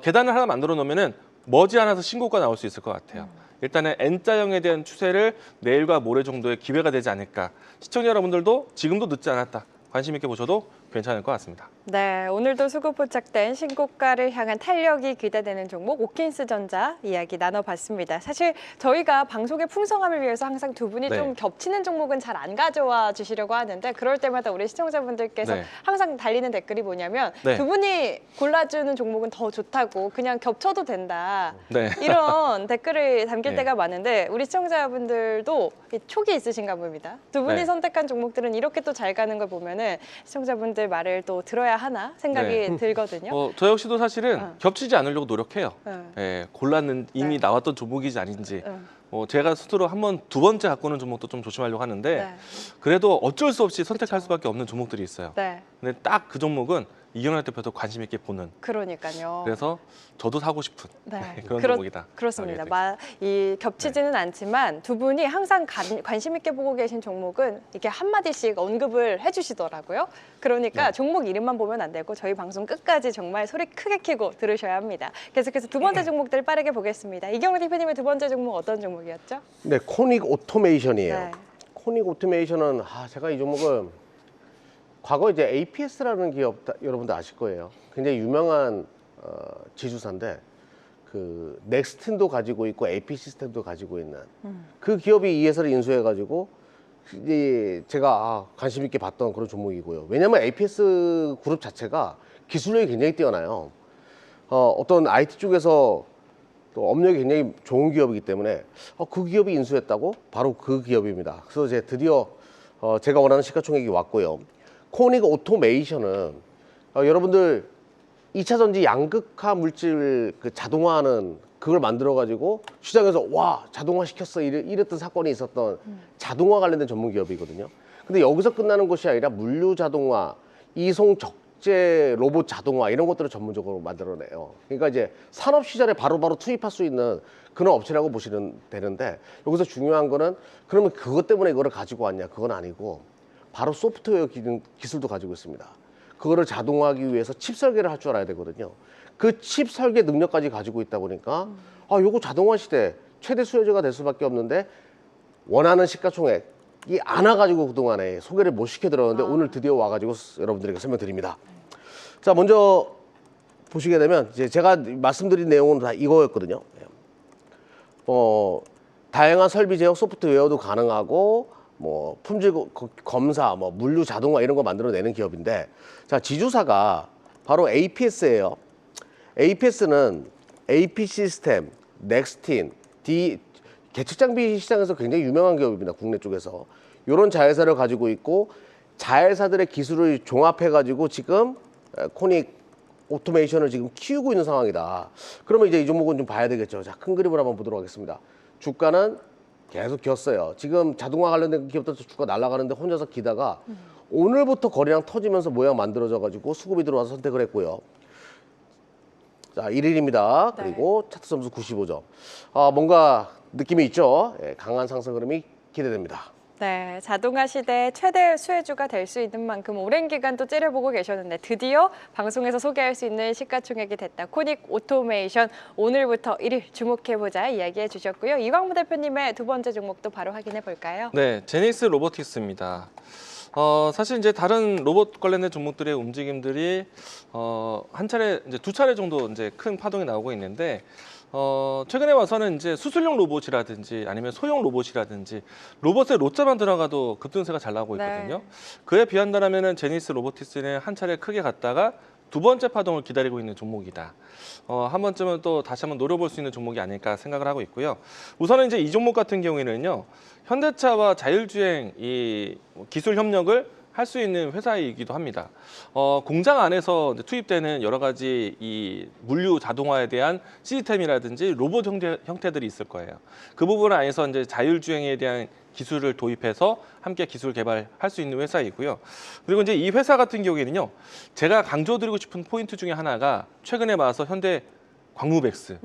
계단을 하나 만들어 놓으면은 머지않아서 신고가 나올 수 있을 것 같아요. 일단은 N자형에 대한 추세를 내일과 모레 정도의 기회가 되지 않을까. 시청자 여러분들도 지금도 늦지 않았다. 관심 있게 보셔도 괜찮을 것 같습니다. 네, 오늘도 수급 포착된 신고가를 향한 탄력이 기대되는 종목 오킨스 전자 이야기 나눠봤습니다. 사실 저희가 방송의 풍성함을 위해서 항상 두 분이 네. 좀 겹치는 종목은 잘 안 가져와 주시려고 하는데 그럴 때마다 우리 시청자분들께서 네. 항상 달리는 댓글이 뭐냐면 네. 두 분이 골라주는 종목은 더 좋다고 그냥 겹쳐도 된다. 네. 이런 댓글을 담길 네. 때가 많은데 우리 시청자분들도 이 촉이 있으신가 봅니다. 두 분이 네. 선택한 종목들은 이렇게 또 잘 가는 걸 보면은 시청자분들 말을 또 들어야 하나 생각이 네. 들거든요. 저 역시도 사실은 겹치지 않으려고 노력해요. 응. 예, 골랐는 이미 네. 나왔던 종목이지 아닌지. 응. 제가 스스로 두 번째 갖고 오는 종목도 좀 조심하려고 하는데 네. 그래도 어쩔 수 없이 선택할 수밖에 없는 종목들이 있어요. 네, 근데 딱 그 종목은 이경락 대표도 관심 있게 보는. 그러니까요. 그래서 저도 사고 싶은 네, 그런 종목이다. 그렇습니다. 알겠습니다. 이 겹치지는 않지만 두 분이 항상 관심 있게 보고 계신 종목은 이렇게 한 마디씩 언급을 해주시더라고요. 그러니까 네. 종목 이름만 보면 안 되고 저희 방송 끝까지 정말 소리 크게 키고 들으셔야 합니다. 계속해서 두 번째 종목들 빠르게 보겠습니다. 이경우 대표님의 두 번째 종목 어떤 종목이었죠? 네, 코닉 오토메이션이에요. 네. 코닉 오토메이션은 제가 이 종목은 과거 이제 APS라는 기업 여러분들 아실 거예요. 굉장히 유명한 지주사인데 그 넥스틴도 가지고 있고 AP 시스템도 가지고 있는 그 기업이 이 회사를 인수해가지고 이제 제가 관심 있게 봤던 그런 종목이고요. 왜냐하면 APS 그룹 자체가 기술력이 굉장히 뛰어나요. 어떤 IT 쪽에서 또 업력이 굉장히 좋은 기업이기 때문에 그 기업이 인수했다고 바로 그 기업입니다. 그래서 이제 드디어 제가 원하는 시가총액이 왔고요. 코닉 오토메이션은 여러분들 2차 전지 양극화 물질 그 자동화하는 그걸 만들어 가지고 시장에서 와 자동화 시켰어 이랬던 사건이 있었던 자동화 관련된 전문 기업이거든요. 근데 여기서 끝나는 것이 아니라 물류 자동화, 이송 적재 로봇 자동화 이런 것들을 전문적으로 만들어내요. 그러니까 이제 산업 시절에 바로바로 투입할 수 있는 그런 업체라고 보시면 되는데 여기서 중요한 거는 그러면 그것 때문에 이거를 가지고 왔냐? 그건 아니고 바로 소프트웨어 기술도 가지고 있습니다. 그거를 자동화하기 위해서 칩 설계를 할 줄 알아야 되거든요. 그 칩 설계 능력까지 가지고 있다 보니까 요거 자동화 시대 최대 수혜주가 될 수밖에 없는데 원하는 시가총액이 안 와가지고 그동안에 소개를 못 시켜드렸는데 오늘 드디어 와가지고 여러분들에게 설명드립니다. 자, 먼저 보시게 되면 이제 제가 말씀드린 내용은 다 이거였거든요. 다양한 설비 제어 소프트웨어도 가능하고 뭐 품질 검사, 뭐 물류 자동화 이런 거 만들어내는 기업인데, 자, 지주사가 바로 APS예요. APS는 AP 시스템, 넥스틴, 계측 장비 시장에서 굉장히 유명한 기업입니다. 국내 쪽에서 이런 자회사를 가지고 있고 자회사들의 기술을 종합해 가지고 지금 코닉 오토메이션을 지금 키우고 있는 상황이다. 그러면 이제 이 종목은 좀 봐야 되겠죠. 자, 큰 그림을 한번 보도록 하겠습니다. 주가는 계속 기었어요. 지금 자동화 관련된 기업들 주가 날아가는데 혼자서 기다가 오늘부터 거래량 터지면서 모양 만들어져 가지고 수급이 들어와서 선택을 했고요. 자, 1일입니다. 네. 그리고 차트 점수 95점. 뭔가 느낌이 있죠. 예, 강한 상승 흐름이 기대됩니다. 네, 자동화 시대 최대 수혜주가 될 수 있는 만큼 오랜 기간 또 째려보고 계셨는데 드디어 방송에서 소개할 수 있는 시가총액이 됐다. 코닉 오토메이션 오늘부터 1일 주목해보자 이야기해 주셨고요. 이광무 대표님의 두 번째 종목도 바로 확인해 볼까요? 네, 제닉스 로보틱스입니다. 사실 이제 다른 로봇 관련된 종목들의 움직임들이 한 차례, 이제 두 차례 정도 이제 큰 파동이 나오고 있는데, 최근에 와서는 이제 수술용 로봇이라든지 아니면 소형 로봇이라든지 로봇에 로자만 들어가도 급등세가 잘 나오고 있거든요. 네. 그에 비한다면은 제니스 로보틱스는 한 차례 크게 갔다가 두 번째 파동을 기다리고 있는 종목이다. 한 번쯤은 또 다시 한번 노려볼 수 있는 종목이 아닐까 생각을 하고 있고요. 우선은 이제 이 종목 같은 경우에는요, 현대차와 자율주행 이 기술 협력을 할 수 있는 회사이기도 합니다. 공장 안에서 투입되는 여러 가지 이 물류 자동화에 대한 시스템이라든지 로봇 형태들이 있을 거예요. 그 부분 안에서 이제 자율주행에 대한 기술을 도입해서 함께 기술 개발할 수 있는 회사이고요. 그리고 이제 이 회사 같은 경우에는요, 제가 강조드리고 싶은 포인트 중에 하나가 최근에 와서 현대 광무백스,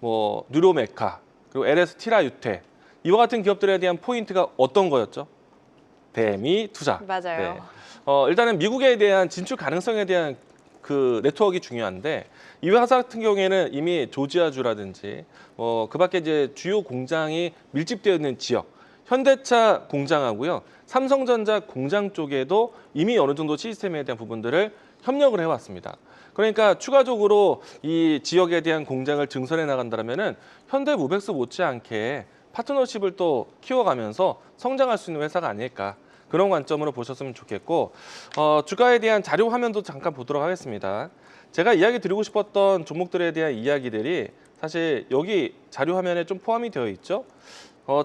뭐 뉴로메카, 그리고 LS 티라유테 이와 같은 기업들에 대한 포인트가 어떤 거였죠? 대미 투자. 맞아요. 일단은 미국에 대한 진출 가능성에 대한 그 네트워크가 중요한데 이 회사 같은 경우에는 이미 조지아주라든지 그 밖에 이제 주요 공장이 밀집되어 있는 지역, 현대차 공장하고요, 삼성전자 공장 쪽에도 이미 어느 정도 시스템에 대한 부분들을 협력을 해왔습니다. 그러니까 추가적으로 이 지역에 대한 공장을 증설해 나간다면은 현대모백스 못지않게 파트너십을 또 키워가면서 성장할 수 있는 회사가 아닐까, 그런 관점으로 보셨으면 좋겠고, 주가에 대한 자료 화면도 잠깐 보도록 하겠습니다. 제가 이야기 드리고 싶었던 종목들에 대한 이야기들이 사실 여기 자료 화면에 좀 포함이 되어 있죠.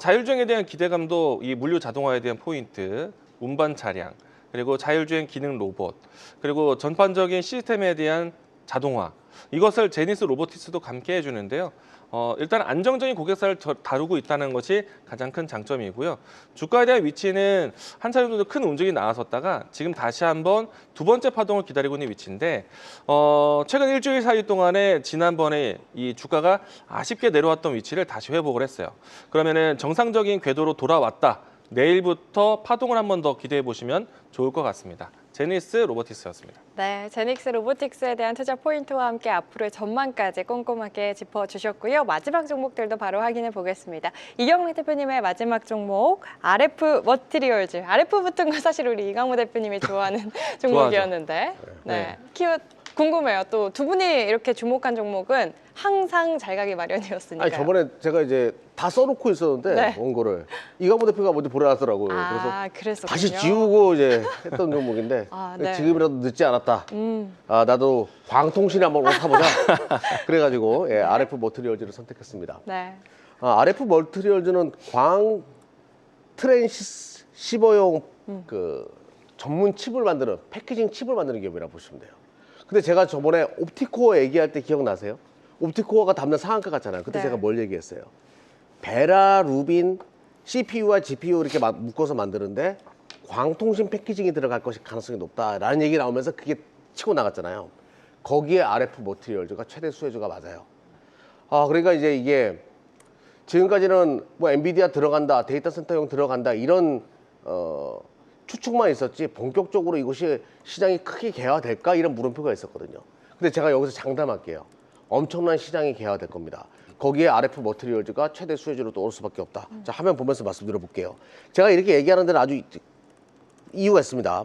자율주행에 대한 기대감도 이 물류 자동화에 대한 포인트, 운반 차량, 그리고 자율주행 기능 로봇, 그리고 전반적인 시스템에 대한 자동화, 이것을 제니스 로보틱스도 함께 해주는데요. 일단 안정적인 고객사를 다루고 있다는 것이 가장 큰 장점이고요. 주가에 대한 위치는 한 차례 정도 큰 움직임이 나왔었다가 지금 다시 한번 두 번째 파동을 기다리고 있는 위치인데, 최근 일주일 사이 동안에 지난번에 이 주가가 아쉽게 내려왔던 위치를 다시 회복을 했어요. 그러면은 정상적인 궤도로 돌아왔다. 내일부터 파동을 한 번 더 기대해 보시면 좋을 것 같습니다. 제니스 로보틱스였습니다. 네, 제닉스 로보틱스에 대한 투자 포인트와 함께 앞으로의 전망까지 꼼꼼하게 짚어주셨고요. 마지막 종목들도 바로 확인해 보겠습니다. 이경민 대표님의 마지막 종목 RF 머티리얼즈. RF 붙은 거 사실 우리 이광무 대표님이 좋아하는 종목이었는데, 네, 키웃 궁금해요. 또 두 분이 이렇게 주목한 종목은 항상 잘 가기 마련이었으니까요. 아니, 저번에 제가 이제 다 써놓고 있었는데 네. 원고를 이광무 대표가 먼저 보내놨더라고요. 그래서 다시 지우고 이제 했던 종목인데 네. 지금이라도 늦지 않았다. 나도 광통신에 한번 타보자. 그래가지고 RF 머티리얼즈를 선택했습니다. 네. RF 머티리얼즈는 광 트랜시버용 그 전문 칩을 만드는 패키징 칩을 만드는 기업이라고 보시면 돼요. 근데 제가 저번에 옵티코어 얘기할 때 기억나세요? 옵티코어가 담는 상한가 같잖아요. 그때 네. 제가 뭘 얘기했어요? 베라, 루빈, CPU와 GPU 이렇게 묶어서 만드는데 광통신 패키징이 들어갈 것이 가능성이 높다라는 얘기 나오면서 그게 치고 나갔잖아요. 거기에 RF 머티리얼즈가 최대 수혜주가 맞아요. 그러니까 이제 이게 지금까지는 뭐 엔비디아 들어간다, 데이터 센터용 들어간다 이런 추측만 있었지 본격적으로 이것이 시장이 크게 개화될까 이런 물음표가 있었거든요. 근데 제가 여기서 장담할게요. 엄청난 시장이 개화될 겁니다. 거기에 RF 머티리얼즈가 최대 수혜주로 또 올 수밖에 없다. 자, 화면 보면서 말씀드려 볼게요. 제가 이렇게 얘기하는 데는 아주 이유가 있습니다.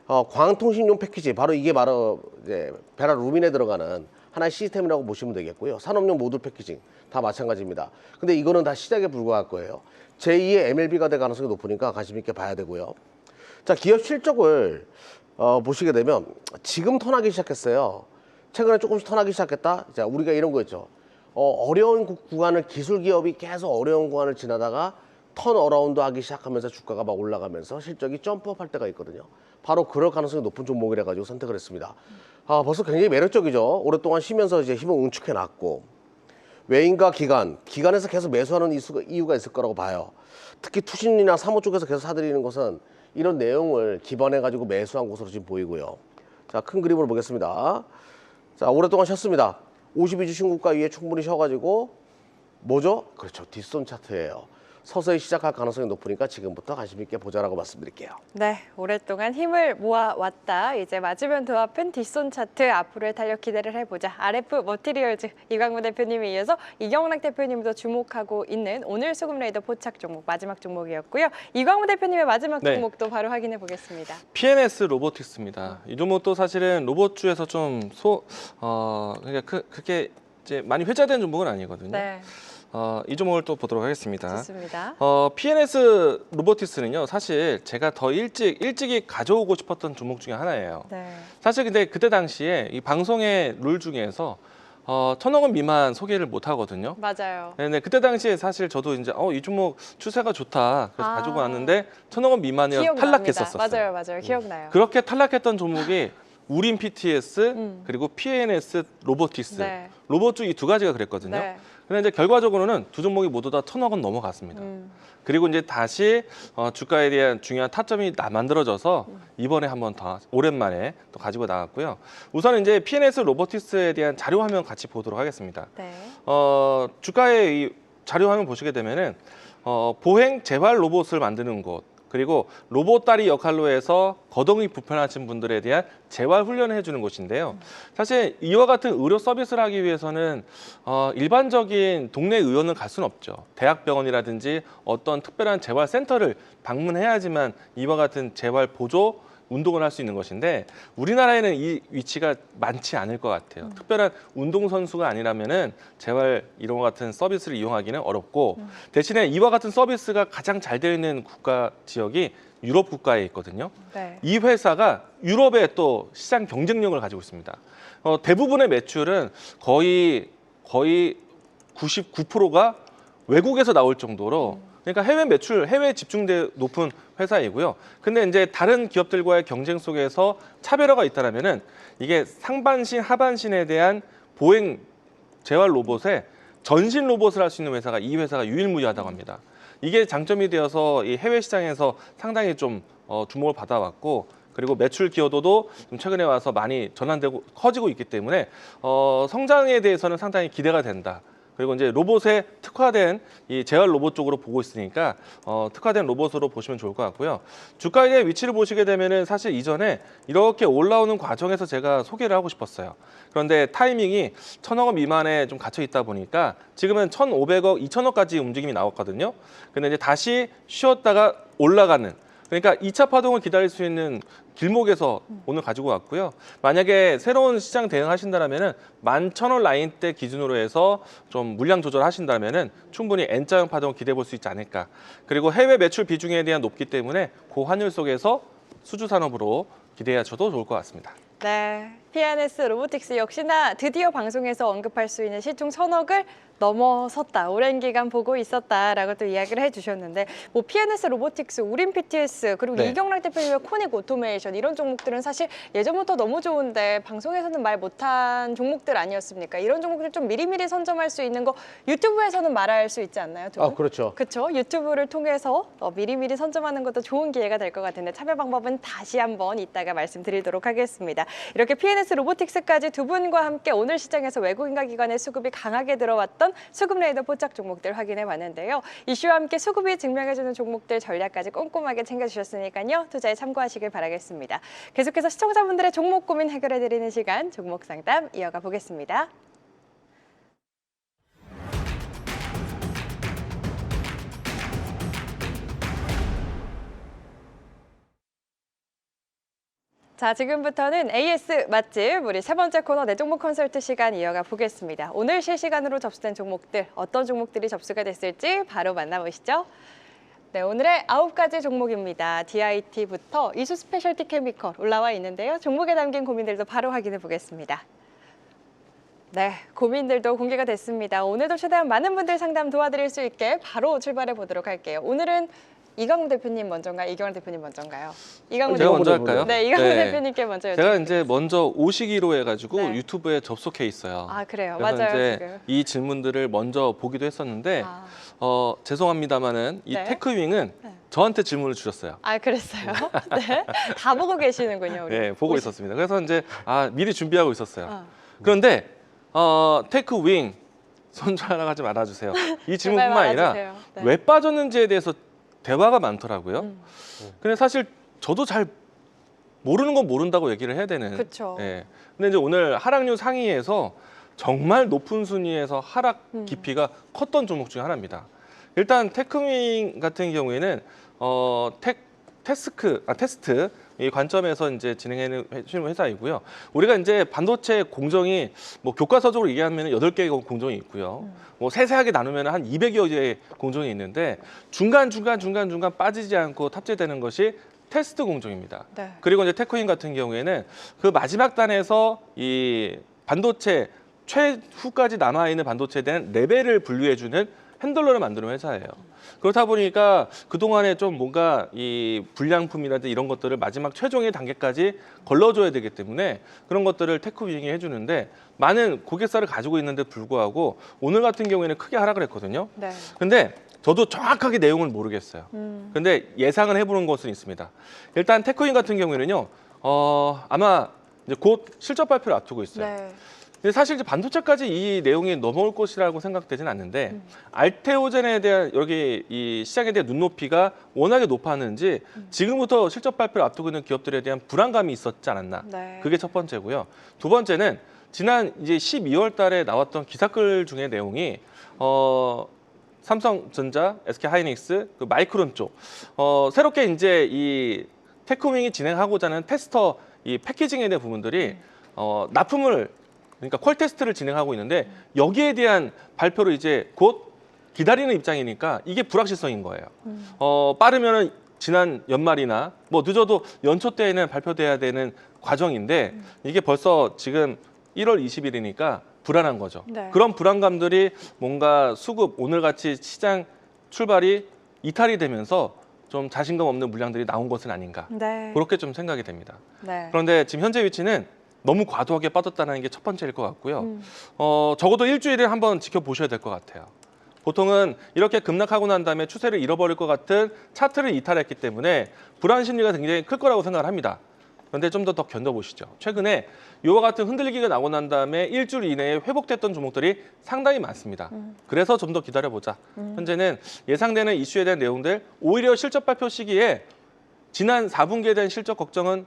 광통신용 패키지, 바로 이게 바로 이제 베라 루민에 들어가는 하나의 시스템이라고 보시면 되겠고요. 산업용 모듈 패키징 다 마찬가지입니다. 근데 이거는 다 시작에 불과할 거예요. 제2의 MLB가 될 가능성이 높으니까 관심 있게 봐야 되고요. 자, 기업 실적을 보시게 되면 지금 턴하기 시작했어요. 최근에 조금씩 턴하기 시작했다. 자, 우리가 이런 거였죠. 어려운 구간을 기술 기업이 계속 어려운 구간을 지나다가 턴 어라운드 하기 시작하면서 주가가 막 올라가면서 실적이 점프업 할 때가 있거든요. 바로 그럴 가능성이 높은 종목이라 가지고 선택을 했습니다. 벌써 굉장히 매력적이죠. 오랫동안 쉬면서 이제 힘을 응축해 놨고 외인과 기관에서 계속 매수하는 이유가 있을 거라고 봐요. 특히 투신이나 사모 쪽에서 계속 사들이는 것은 이런 내용을 기반해 가지고 매수한 것으로 지금 보이고요. 자, 큰 그림으로 보겠습니다. 자, 오랫동안 쉬었습니다. 52주 신고가 위에 충분히 쉬어가지고 뭐죠? 그렇죠. 뒷손 차트예요. 서서히 시작할 가능성이 높으니까 지금부터 관심 있게 보자라고 말씀드릴게요. 네, 오랫동안 힘을 모아왔다. 이제 맞으면 더 아픈 뒷손 차트 앞으로의 탄력 기대를 해보자. RF 머티리얼즈 이광무 대표님에 이어서 이경락 대표님도 주목하고 있는 오늘 수급 레이더 포착 종목 마지막 종목이었고요. 이광무 대표님의 마지막 네. 종목도 바로 확인해 보겠습니다. PNS 로보틱스입니다. 이 종목도 사실은 로봇주에서 좀 그러니까 그렇게 이제 많이 회자된 종목은 아니거든요. 네, 이 종목을 또 보도록 하겠습니다. 좋습니다. PNS 로보틱스는요, 사실 제가 더 일찍이 가져오고 싶었던 종목 중에 하나예요. 네, 사실 근데 그때 당시에 이 방송의 룰 중에서 1,000억 원 미만 소개를 못 하거든요. 맞아요. 네, 그때 당시에 사실 저도 이제 이 종목 추세가 좋다 그래서 가지고 왔는데 1,000억 원 미만이라 기억납니다. 탈락했었어요. 맞아요, 기억나요. 그렇게 탈락했던 종목이 우린 PTS 그리고 PNS 로보틱스 네. 로봇주 이 두 가지가 그랬거든요. 네. 근데 이제 결과적으로는 두 종목이 모두 다 1,000억 원 넘어갔습니다. 그리고 이제 다시 주가에 대한 중요한 타점이 만들어져서 이번에 한번 더 오랜만에 또 가지고 나왔고요. 우선 이제 PNS 로보틱스에 대한 자료 화면 같이 보도록 하겠습니다. 네. 주가의 이 자료 화면 보시게 되면은 보행 재활 로봇을 만드는 곳, 그리고 로봇 다리 역할로 해서 거동이 불편하신 분들에 대한 재활 훈련을 해주는 곳인데요. 사실 이와 같은 의료 서비스를 하기 위해서는 일반적인 동네 의원을 갈 수는 없죠. 대학병원이라든지 어떤 특별한 재활센터를 방문해야지만 이와 같은 재활 보조 운동을 할 수 있는 것인데 우리나라에는 이 위치가 많지 않을 것 같아요. 특별한 운동선수가 아니라면은 재활 이런 것 같은 서비스를 이용하기는 어렵고 대신에 이와 같은 서비스가 가장 잘 되어 있는 국가 지역이 유럽 국가에 있거든요. 네. 이 회사가 유럽의 또 시장 경쟁력을 가지고 있습니다. 대부분의 매출은 거의 99%가 외국에서 나올 정도로 그러니까 해외 매출, 해외 집중돼 높은 회사이고요. 근데 이제 다른 기업들과의 경쟁 속에서 차별화가 있다라면은 이게 상반신, 하반신에 대한 보행 재활 로봇에 전신 로봇을 할 수 있는 회사가 이 회사가 유일무이하다고 합니다. 이게 장점이 되어서 이 해외 시장에서 상당히 좀 주목을 받아왔고 그리고 매출 기여도도 좀 최근에 와서 많이 전환되고 커지고 있기 때문에 성장에 대해서는 상당히 기대가 된다. 그리고 이제 로봇에 특화된 이 재활 로봇 쪽으로 보고 있으니까 특화된 로봇으로 보시면 좋을 것 같고요. 주가에 대한 위치를 보시게 되면은 사실 이전에 이렇게 올라오는 과정에서 제가 소개를 하고 싶었어요. 그런데 타이밍이 1,000억 원 미만에 좀 갇혀 있다 보니까 지금은 1,500억, 2,000억까지 움직임이 나왔거든요. 근데 이제 다시 쉬었다가 올라가는 그러니까 2차 파동을 기다릴 수 있는 길목에서 오늘 가지고 왔고요. 만약에 새로운 시장 대응하신다면은 11,000원 라인대 기준으로 해서 좀 물량 조절하신다면은 충분히 N자형 파동을 기대해 볼 수 있지 않을까. 그리고 해외 매출 비중에 대한 높기 때문에 고환율 속에서 수주 산업으로 기대하셔도 좋을 것 같습니다. 네, PNS 로보틱스 역시나 드디어 방송에서 언급할 수 있는 시총 1,000억을 넘어섰다. 오랜 기간 보고 있었다라고 또 이야기를 해주셨는데 뭐 PNS 로보틱스, 우린 PTS 그리고 네. 이경락 대표님의 코닉 오토메이션 이런 종목들은 사실 예전부터 너무 좋은데 방송에서는 말 못한 종목들 아니었습니까? 이런 종목들 좀 미리미리 선점할 수 있는 거 유튜브에서는 말할 수 있지 않나요? 두 분? 그렇죠. 그렇죠. 유튜브를 통해서 미리미리 선점하는 것도 좋은 기회가 될 것 같은데 참여 방법은 다시 한번 이따가 말씀드리도록 하겠습니다. 이렇게 PNS TS 로보틱스까지 두 분과 함께 오늘 시장에서 외국인과 기관의 수급이 강하게 들어왔던 수급 레이더 포착 종목들 확인해 봤는데요. 이슈와 함께 수급이 증명해주는 종목들 전략까지 꼼꼼하게 챙겨주셨으니까요. 투자에 참고하시길 바라겠습니다. 계속해서 시청자분들의 종목 고민 해결해드리는 시간 종목 상담 이어가 보겠습니다. 자, 지금부터는 AS 맛집 우리 세 번째 코너 내 종목 컨설트 시간 이어가 보겠습니다. 오늘 실시간으로 접수된 종목들 어떤 종목들이 접수가 됐을지 바로 만나보시죠. 네, 오늘의 9가지 종목입니다. DIT부터 이수 스페셜티 케미컬 올라와 있는데요. 종목에 담긴 고민들도 바로 확인해 보겠습니다. 네, 고민들도 공개가 됐습니다. 오늘도 최대한 많은 분들 상담 도와드릴 수 있게 바로 출발해 보도록 할게요. 오늘은 이강훈 대표님 먼저인가요? 이경환 대표님 먼저인가요? 이강훈 제가 대표님. 먼저 할까요? 네, 이강훈 네. 대표님께 먼저 여쭤볼게요. 제가 이제 먼저 오시기로 해가지고 네. 유튜브에 접속해 있어요. 아, 그래요? 그래서 맞아요, 이제 지금. 이 질문들을 먼저 보기도 했었는데 아. 죄송합니다만은 이 네. 테크윙은 네. 저한테 질문을 주셨어요. 아, 그랬어요? 네. 다 보고 계시는군요, 우리. 네, 보고 있었습니다. 그래서 이제 미리 준비하고 있었어요. 어. 그런데 테크윙 손절하지 말아주세요. 이 질문뿐만 제발 아니라 말아주세요. 네. 왜 빠졌는지에 대해서 대화가 많더라고요. 음. 근데 사실 저도 잘 모르는 건 모른다고 얘기를 해야 되는. 그쵸. 예. 근데 이제 오늘 하락률 상위에서 정말 높은 순위에서 하락 깊이가 컸던 종목 중에 하나입니다. 일단 테크윙 같은 경우에는 테스트 이 관점에서 이제 진행해 주는 회사이고요. 우리가 이제 반도체 공정이 뭐 교과서적으로 얘기하면 8개의 공정이 있고요. 뭐 세세하게 나누면 한 200여 개의 공정이 있는데 중간 빠지지 않고 탑재되는 것이 테스트 공정입니다. 네. 그리고 이제 테크윈 같은 경우에는 그 마지막 단에서 이 반도체 최후까지 남아 있는 반도체에 대한 레벨을 분류해주는 핸들러를 만드는 회사예요. 그렇다 보니까 그동안에 좀 뭔가 이 불량품이라든지 이런 것들을 마지막 최종의 단계까지 걸러줘야 되기 때문에 그런 것들을 테크윙이 해주는데 많은 고객사를 가지고 있는데 불구하고 오늘 같은 경우에는 크게 하락을 했거든요. 네. 근데 저도 정확하게 내용을 모르겠어요. 근데 예상을 해보는 것은 있습니다. 일단 테크윙 같은 경우에는요, 아마 이제 곧 실적 발표를 앞두고 있어요. 네. 근데 사실 이제 반도체까지 이 내용이 넘어올 것이라고 생각되진 않는데 알테오젠에 대한 여기 이 시장에 대한 눈높이가 워낙에 높았는지 지금부터 실적 발표를 앞두고 있는 기업들에 대한 불안감이 있었지 않았나. 네. 그게 첫 번째고요. 두 번째는 지난 이제 12월 달에 나왔던 기사글 중에 내용이 삼성전자, SK하이닉스, 그 마이크론 쪽 새롭게 이제 이 테크윙이 진행하고자 하는 테스터 이 패키징에 대한 부분들이 납품을 그러니까 퀄 테스트를 진행하고 있는데 여기에 대한 발표를 이제 곧 기다리는 입장이니까 이게 불확실성인 거예요. 빠르면은 지난 연말이나 뭐 늦어도 연초 때에는 발표돼야 되는 과정인데 이게 벌써 지금 1월 20일이니까 불안한 거죠. 네. 그런 불안감들이 뭔가 수급 오늘같이 시장 출발이 이탈이 되면서 좀 자신감 없는 물량들이 나온 것은 아닌가. 네. 그렇게 좀 생각이 됩니다. 네. 그런데 지금 현재 위치는 너무 과도하게 빠졌다는 게 첫 번째일 것 같고요. 적어도 일주일을 한번 지켜보셔야 될 것 같아요. 보통은 이렇게 급락하고 난 다음에 추세를 잃어버릴 것 같은 차트를 이탈했기 때문에 불안 심리가 굉장히 클 거라고 생각을 합니다. 그런데 좀 더 견뎌보시죠. 최근에 이와 같은 흔들리기가 나고 난 다음에 일주일 이내에 회복됐던 종목들이 상당히 많습니다. 그래서 좀 더 기다려보자. 현재는 예상되는 이슈에 대한 내용들, 오히려 실적 발표 시기에 지난 4분기에 대한 실적 걱정은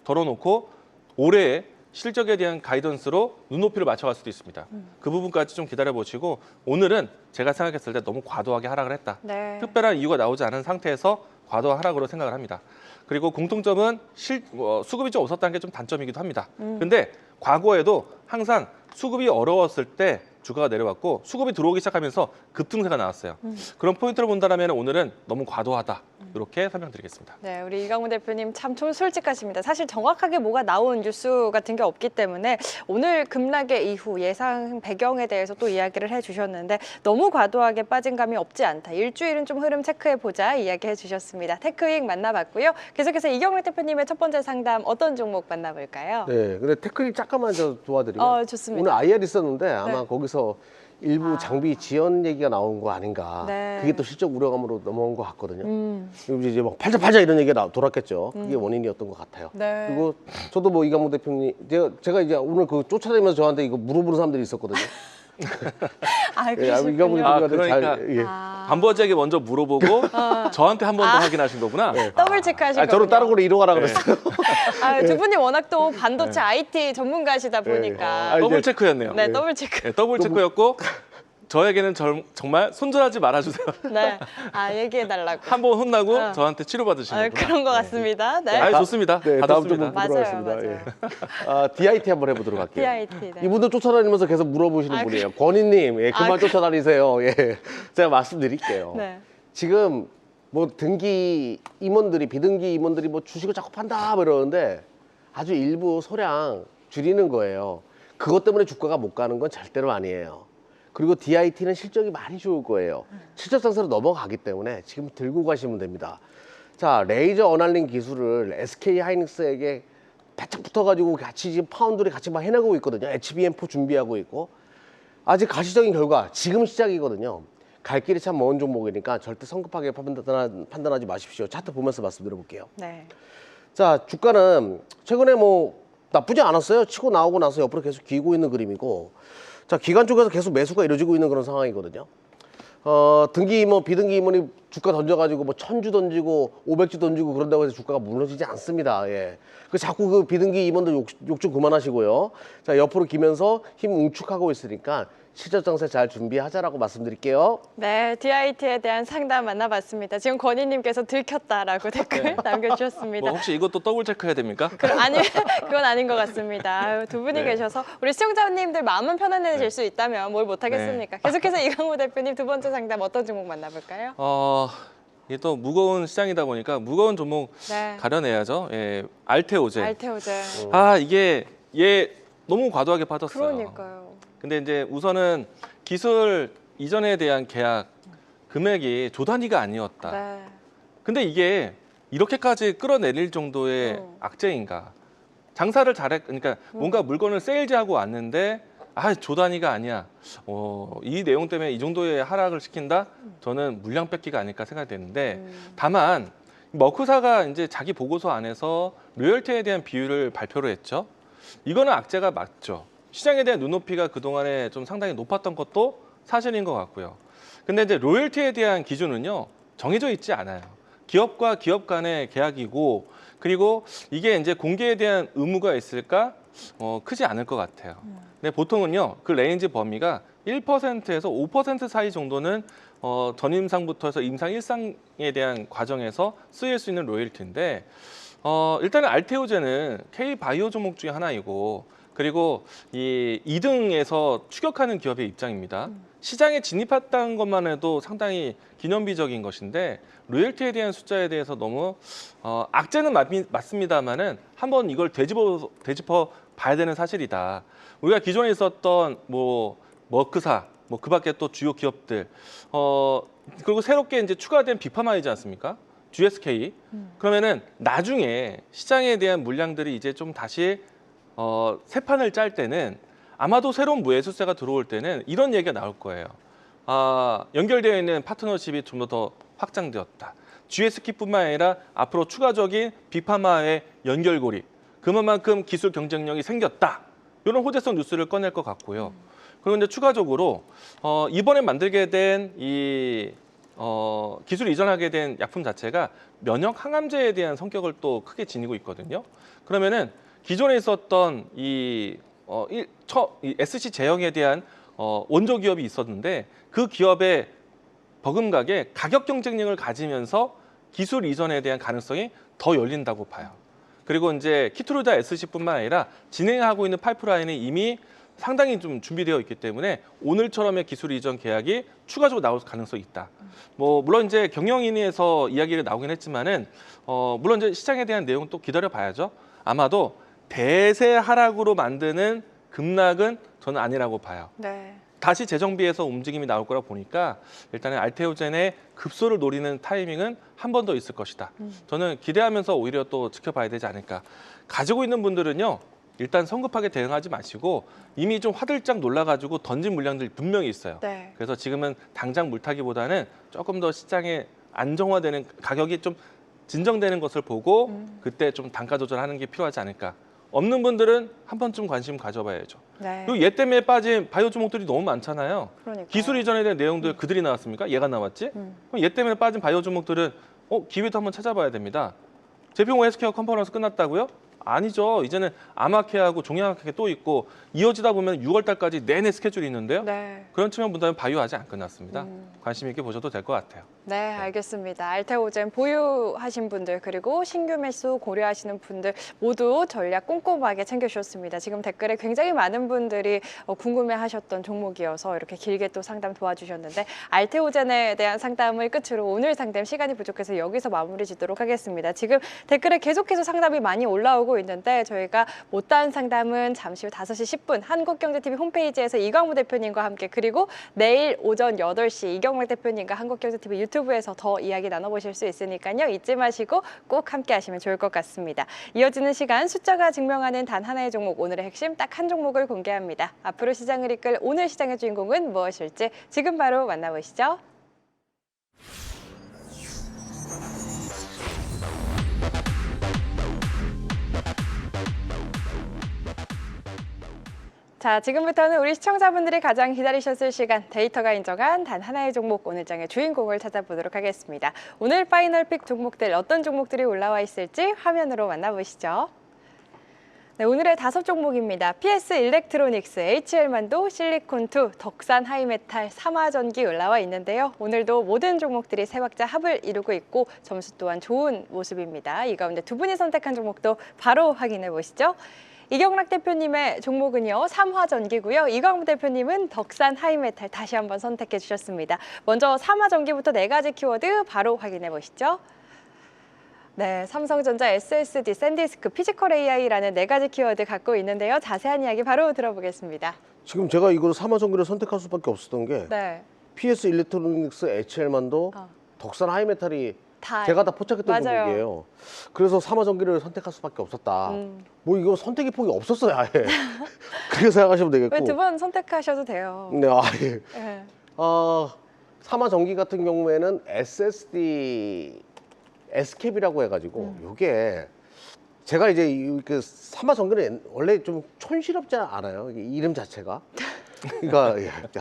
덜어놓고 올해의 실적에 대한 가이던스로 눈높이를 맞춰갈 수도 있습니다. 그 부분까지 좀 기다려보시고 오늘은 제가 생각했을 때 너무 과도하게 하락을 했다. 네. 특별한 이유가 나오지 않은 상태에서 과도한 하락으로 생각을 합니다. 그리고 공통점은 수급이 좀 없었다는 게 좀 단점이기도 합니다. 근데 과거에도 항상 수급이 어려웠을 때 주가가 내려왔고 수급이 들어오기 시작하면서 급등세가 나왔어요. 그런 포인트를 본다면 오늘은 너무 과도하다. 이렇게 설명드리겠습니다. 네, 우리 이강훈 대표님 참 솔직하십니다. 사실 정확하게 뭐가 나온 뉴스 같은 게 없기 때문에 오늘 급락의 이후 예상 배경에 대해서 또 이야기를 해주셨는데 너무 과도하게 빠진 감이 없지 않다. 일주일은 좀 흐름 체크해보자 이야기해 주셨습니다. 테크윙 만나봤고요. 계속해서 이경훈 대표님의 첫 번째 상담 어떤 종목 만나볼까요? 네, 근데 테크닉 잠깐만 저 도와드리면 좋습니다. 오늘 IR 있었는데 아마 네. 거기서 일부 장비 지연 얘기가 나온 거 아닌가. 네. 그게 또 실적 우려감으로 넘어온 것 같거든요. 그리고 이제 막 팔자 이런 얘기가 돌았겠죠. 그게 원인이었던 것 같아요. 네. 그리고 저도 뭐 이강무 대표님, 제가 이제 오늘 그 쫓아다니면서 저한테 이거 물어보는 사람들이 있었거든요. 아, 이강무 그러시군요. 아, 대표님한테 그러니까 예. 반부하에게 먼저 물어보고 저한테 한 번 더 확인하신 거구나. 더블 체크하시고. 저는 다른 걸로 이동하라 네. 그랬어요. 아, 두 분이 워낙 또 반도체 IT 전문가시다 보니까. 아, 이제- 더블 체크였네요. 네, 더블 체크. 네, 더블 체크였고 저에게는 정말 손절하지 말아주세요. 네. 아, 얘기해달라고. 한 번 혼나고 어. 저한테 치료받으시는 아, 거구나. 그런 것 같습니다. 네. 아유, 좋습니다. 네, 다 다음 좋습니다. 좀 맞아요, 들어가겠습니다. 맞아요. 예. 아, DIT 한번 해보도록 할게요. DIT. 네. 이분도 쫓아다니면서 계속 물어보시는 아, 분이에요. 권희님, 예, 그만 아, 쫓아다니세요. 예, 제가 말씀드릴게요. 네. 지금 뭐 등기 임원들이 비등기 임원들이 뭐 주식을 자꾸 판다 뭐 이러는데 아주 일부 소량 줄이는 거예요. 그것 때문에 주가가 못 가는 건 절대로 아니에요. 그리고 DIT는 실적이 많이 좋을 거예요. 실적 상승으로 넘어가기 때문에 지금 들고 가시면 됩니다. 자, 레이저 어널링 기술을 SK 하이닉스에게 바짝 붙어가지고 같이 지금 파운드리 같이 막 해나가고 있거든요. HBM4 준비하고 있고 아직 가시적인 결과 지금 시작이거든요. 갈 길이 참 먼 종목이니까 절대 성급하게 판단하지 마십시오. 차트 보면서 말씀드려볼게요. 네. 자, 주가는 최근에 뭐 나쁘지 않았어요. 치고 나오고 나서 옆으로 계속 기고 있는 그림이고, 자, 기관 쪽에서 계속 매수가 이루어지고 있는 그런 상황이거든요. 등기 임원, 비등기 임원이 주가 던져가지고 뭐 1000주 던지고 500주 던지고 그런다고 해서 주가가 무너지지 않습니다. 예. 그 자꾸 그 비등기 임원들 욕 좀 그만하시고요. 자, 옆으로 기면서 힘 웅축하고 있으니까 실적 장세 잘 준비하자라고 말씀드릴게요. 네, DIT에 대한 상담 만나봤습니다. 지금 권희님께서 들켰다라고 댓글 남겨주셨습니다. 뭐 혹시 이것도 더블 체크해야 됩니까? 아니, 그건 아닌 것 같습니다. 아유, 두 분이 네. 계셔서 우리 시청자님들 마음은 편안해질 수 있다면 뭘 못하겠습니까? 네. 계속해서 이강무 대표님 두 번째 상담 어떤 종목 만나볼까요? 이게 또 무거운 시장이다 보니까 무거운 종목 네. 가려내야죠. 예, 알테오제. 알테오제. 이게 얘 너무 과도하게 빠졌어요. 그러니까요. 근데 이제 우선은 기술 이전에 대한 계약 금액이 조 단위가 아니었다. 네. 근데 이게 이렇게까지 끌어내릴 정도의 악재인가? 장사를 그러니까 뭔가 물건을 세일즈하고 왔는데 조 단위가 아니야. 이 내용 때문에 이 정도의 하락을 시킨다? 저는 물량 뺏기가 아닐까 생각되는데 다만 머크사가 이제 자기 보고서 안에서 로열티에 대한 비율을 발표를 했죠. 이거는 악재가 맞죠. 시장에 대한 눈높이가 그동안에 좀 상당히 높았던 것도 사실인 것 같고요. 근데 이제 로열티에 대한 기준은요, 정해져 있지 않아요. 기업과 기업 간의 계약이고, 그리고 이게 이제 공개에 대한 의무가 있을까? 크지 않을 것 같아요. 근데 보통은요, 그 레인지 범위가 1%에서 5% 사이 정도는 전임상부터 해서 임상 1상에 대한 과정에서 쓰일 수 있는 로열티인데, 일단은 알테오제는 K바이오 종목 중에 하나이고, 그리고 이 2등에서 추격하는 기업의 입장입니다. 시장에 진입했다는 것만 해도 상당히 기념비적인 것인데 로열티에 대한 숫자에 대해서 너무 악재는 맞습니다만은 한번 이걸 되짚어 봐야 되는 사실이다. 우리가 기존에 있었던 뭐 머크사, 뭐 그밖에 또 주요 기업들, 그리고 새롭게 이제 추가된 비파마이지 않습니까? GSK. 그러면은 나중에 시장에 대한 물량들이 이제 좀 다시 새 판을 짤 때는 아마도 새로운 무예수세가 들어올 때는 이런 얘기가 나올 거예요. 연결되어 있는 파트너십이 좀 더 확장되었다. GSK뿐만 아니라 앞으로 추가적인 비파마의 연결고리, 그만큼 기술 경쟁력이 생겼다. 이런 호재성 뉴스를 꺼낼 것 같고요. 그리고 이제 추가적으로 이번에 만들게 된 이 기술 이전하게 된 약품 자체가 면역 항암제에 대한 성격을 또 크게 지니고 있거든요. 그러면은 기존에 있었던 이 SC 제형에 대한 원조 기업이 있었는데 그 기업의 버금가게 가격 경쟁력을 가지면서 기술 이전에 대한 가능성이 더 열린다고 봐요. 그리고 이제 키트루다 SC뿐만 아니라 진행하고 있는 파이프라인이 이미 상당히 좀 준비되어 있기 때문에 오늘처럼의 기술 이전 계약이 추가적으로 나올 가능성이 있다. 뭐 물론 이제 경영인에서 이야기가 나오긴 했지만은 물론 이제 시장에 대한 내용 또 기다려 봐야죠. 아마도 대세 하락으로 만드는 급락은 저는 아니라고 봐요. 네. 다시 재정비해서 움직임이 나올 거라 보니까 일단은 알테오젠의 급소를 노리는 타이밍은 한 번 더 있을 것이다. 저는 기대하면서 오히려 또 지켜봐야 되지 않을까. 가지고 있는 분들은요. 일단 성급하게 대응하지 마시고 이미 좀 화들짝 놀라가지고 던진 물량들이 분명히 있어요. 네. 그래서 지금은 당장 물타기보다는 조금 더 시장에 안정화되는 가격이 좀 진정되는 것을 보고 그때 좀 단가 조절하는 게 필요하지 않을까. 없는 분들은 한 번쯤 관심 가져봐야죠. 네. 그리고 얘 때문에 빠진 바이오 종목들이 너무 많잖아요. 그러니까요. 기술 이전에 대한 내용들 그들이 나왔습니까? 얘가 나왔지? 그럼 얘 때문에 빠진 바이오 종목들은 기회도 한번 찾아봐야 됩니다. 제평호 헬스케어 컨퍼런스 끝났다고요? 아니죠. 이제는 아마케하고 종양학회 또 있고 이어지다 보면 6월 달까지 내내 스케줄이 있는데요. 네. 그런 측면 본다면 바이오 아직 안 끝났습니다. 관심 있게 보셔도 될 것 같아요. 네, 알겠습니다. 알테오젠 보유하신 분들 그리고 신규 매수 고려하시는 분들 모두 전략 꼼꼼하게 챙겨주셨습니다. 지금 댓글에 굉장히 많은 분들이 궁금해하셨던 종목이어서 이렇게 길게 또 상담 도와주셨는데 알테오젠에 대한 상담을 끝으로 오늘 상담 시간이 부족해서 여기서 마무리 짓도록 하겠습니다. 지금 댓글에 계속해서 상담이 많이 올라오고 있는데 저희가 못다한 상담은 잠시 후 5시 10분 한국경제TV 홈페이지에서 이광무 대표님과 함께 그리고 내일 오전 8시 이경락 대표님과 한국경제TV 유튜브에서 더 이야기 나눠보실 수 있으니까요. 잊지 마시고 꼭 함께 하시면 좋을 것 같습니다. 이어지는 시간 숫자가 증명하는 단 하나의 종목 오늘의 핵심 딱 한 종목을 공개합니다. 앞으로 시장을 이끌 오늘 시장의 주인공은 무엇일지 지금 바로 만나보시죠. 자, 지금부터는 우리 시청자분들이 가장 기다리셨을 시간 데이터가 인정한 단 하나의 종목 오늘 장의 주인공을 찾아보도록 하겠습니다. 오늘 파이널 픽 종목들 어떤 종목들이 올라와 있을지 화면으로 만나보시죠. 네, 오늘의 5종목입니다. PS 일렉트로닉스, HL만도, 실리콘2, 덕산 하이메탈, 삼화전기 올라와 있는데요. 오늘도 모든 종목들이 세 박자 합을 이루고 있고 점수 또한 좋은 모습입니다. 이 가운데 두 분이 선택한 종목도 바로 확인해 보시죠. 이경락 대표님의 종목은요, 삼화전기고요. 이광무 대표님은 덕산 하이메탈 다시 한번 선택해 주셨습니다. 먼저 삼화전기부터 4가지 키워드 바로 확인해 보시죠. 네, 삼성전자 SSD, 샌디스크, 피지컬 AI라는 4가지 키워드 갖고 있는데요. 자세한 이야기 바로 들어보겠습니다. 지금 제가 이거를 삼화전기를 선택할 수밖에 없었던 게 네, PS 일렉트로닉스, HL만도, 덕산 하이메탈이 다 제가 다 포착했던 맞아요. 종목이에요. 그래서 삼화전기를 선택할 수밖에 없었다. 뭐 이거 선택의 폭이 없었어요, 아예. 그렇게 생각하시면 되겠고. 왜 두 번 선택하셔도 돼요. 네, 아예. 네. 삼화전기 같은 경우에는 SSD S캡이라고 해가지고 이게 제가 이제 그 삼화전기는 원래 좀 촌스럽지 않아요, 이게 이름 자체가. 그러니까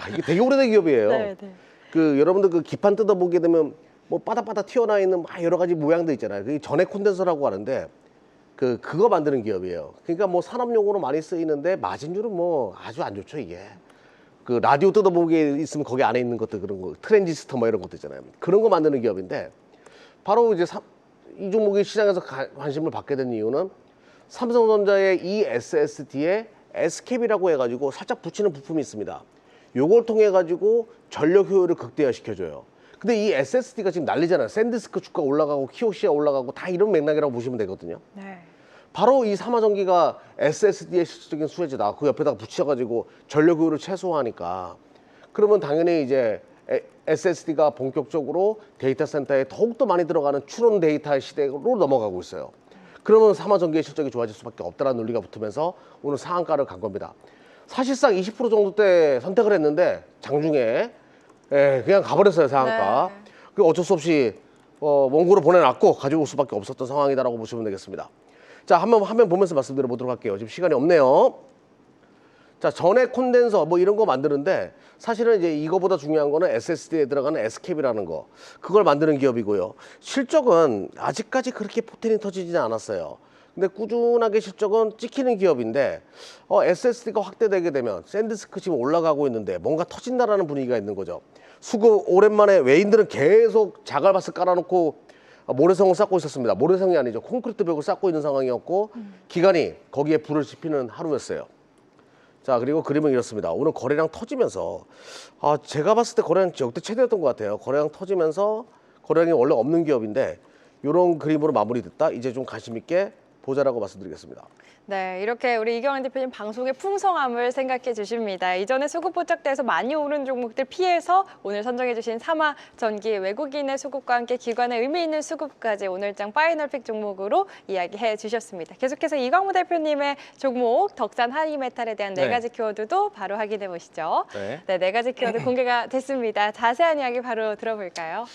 이게 되게 오래된 기업이에요. 네, 네. 그 여러분들 그 기판 뜯어보게 되면 뭐 바닥바닥 튀어나와 있는 막 여러 가지 모양들 있잖아요. 그게 전해 콘덴서라고 하는데 그거 만드는 기업이에요. 그러니까 뭐 산업용으로 많이 쓰이는데 마진율은 뭐 아주 안 좋죠, 이게. 그 라디오 뜯어보게 있으면 거기 안에 있는 것들 그런 거 트랜지스터 뭐 이런 것도 있잖아요. 그런 거 만드는 기업인데 바로 이제 이 종목이 시장에서 관심을 받게 된 이유는 삼성전자의 이 SSD에 S캡이라고 해가지고 살짝 붙이는 부품이 있습니다. 요걸 통해 가지고 전력 효율을 극대화시켜줘요. 근데 이 SSD가 지금 난리잖아요. 샌디스크 주가 올라가고 키오시아 올라가고 다 이런 맥락이라고 보시면 되거든요. 네. 바로 이 삼화전기가 SSD의 실질적인 수혜지다. 그 옆에다가 붙여가지고 전력 효율을 최소화하니까 그러면 당연히 이제 SSD가 본격적으로 데이터 센터에 더욱더 많이 들어가는 추론 데이터 시대로 넘어가고 있어요. 그러면 삼화전기의 실적이 좋아질 수밖에 없다는 논리가 붙으면서 오늘 상한가를 간 겁니다. 사실상 20% 정도 때 선택을 했는데 장중에 그냥 가버렸어요, 상한가. 네. 그 어쩔 수 없이 원고로 보내놨고 가지고 올 수밖에 없었던 상황이다라고 보시면 되겠습니다. 자, 한번 화면 보면서 말씀드려 보도록 할게요. 지금 시간이 없네요. 자, 전해 콘덴서 뭐 이런 거 만드는데 사실은 이제 이거보다 중요한 거는 SSD에 들어가는 S캡이라는 거. 그걸 만드는 기업이고요. 실적은 아직까지 그렇게 포텐이 터지지는 않았어요. 근데 꾸준하게 실적은 찍히는 기업인데 SSD가 확대되게 되면 샌디스크 지금 올라가고 있는데 뭔가 터진다라는 분위기가 있는 거죠. 수급 오랜만에 외인들은 계속 자갈바스 깔아놓고 모래성을 쌓고 있었습니다. 모래성이 아니죠. 콘크리트 벽을 쌓고 있는 상황이었고 기관이 거기에 불을 지피는 하루였어요. 자, 그리고 그림은 이렇습니다. 오늘 거래량 터지면서 제가 봤을 때 거래량 역대 최대였던 것 같아요. 거래량 터지면서 거래량이 원래 없는 기업인데 이런 그림으로 마무리됐다. 이제 좀 관심 있게 보자라고 말씀드리겠습니다. 네, 이렇게 우리 이경환 대표님 방송의 풍성함을 생각해 주십니다. 이전에 수급 포착돼서 많이 오른 종목들 피해서 오늘 선정해 주신 삼화전기 외국인의 수급과 함께 기관의 의미 있는 수급까지 오늘장 파이널픽 종목으로 이야기해 주셨습니다. 계속해서 이광무 대표님의 종목 덕산 하이메탈에 대한 네 네. 가지 키워드도 바로 확인해 보시죠. 네. 네, 네 가지 키워드 공개가 됐습니다. 자세한 이야기 바로 들어볼까요?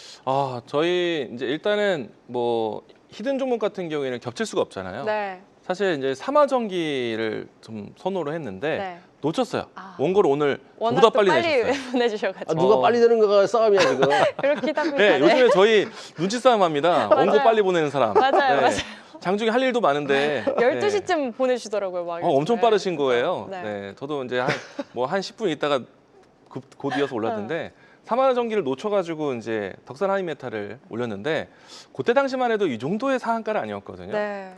저희 이제 일단은 뭐 히든 종목 같은 경우에는 겹칠 수가 없잖아요. 네. 사실 이제 삼화전기를 좀 선호를 했는데 네. 놓쳤어요. 아. 원고를 오늘 워낙 보다 또 빨리 빨리 내셨어요. 보내주셔가지고. 누가 빨리 되는 거가 싸움이야 지금. 그렇긴 합니다. 네, 요즘에 저희 눈치 싸움 합니다. 맞아요. 원고 빨리 보내는 사람. 맞아요, 맞아요. 장중에 할 일도 많은데 12시쯤 보내주시더라고요. 막 엄청 요즘에. 빠르신 거예요. 네. 네. 저도 이제 한 10분 있다가 곧 이어서 올랐는데 삼화전기를 놓쳐가지고 이제 덕산 하이메탈을 올렸는데 그때 당시만 해도 이 정도의 상한가는 아니었거든요. 네.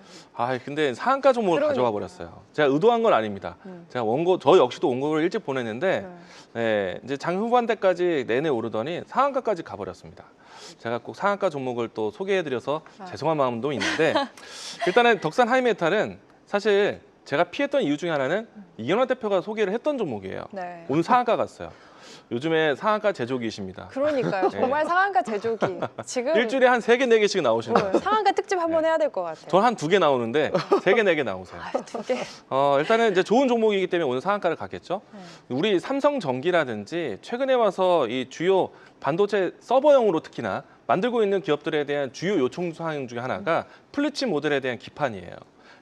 근데 상한가 종목을 그러니까요. 가져와 버렸어요. 제가 의도한 건 아닙니다. 제가 저 역시도 원고를 일찍 보냈는데 네, 이제 장 후반대까지 내내 오르더니 상한가까지 가버렸습니다. 제가 꼭 상한가 종목을 또 소개해드려서 죄송한 마음도 있는데 일단은 덕산 하이메탈은 사실 제가 피했던 이유 중에 하나는 이경환 대표가 소개를 했던 종목이에요. 네. 오늘 상한가 갔어요. 요즘에 상한가 제조기이십니다. 그러니까요. 정말 상한가 제조기. 지금 일주일에 한 3개, 4개씩 나오시는 거예요. 상한가 특집 한번 해야 될 것 같아요. 전 한 2개 나오는데 3개, 4개 나오세요. 두 개. 일단은 이제 좋은 종목이기 때문에 오늘 상한가를 갔겠죠. 우리 삼성전기라든지 최근에 와서 이 주요 반도체 서버용으로 특히나 만들고 있는 기업들에 대한 주요 요청 사항 중에 하나가 플리치 모델에 대한 기판이에요.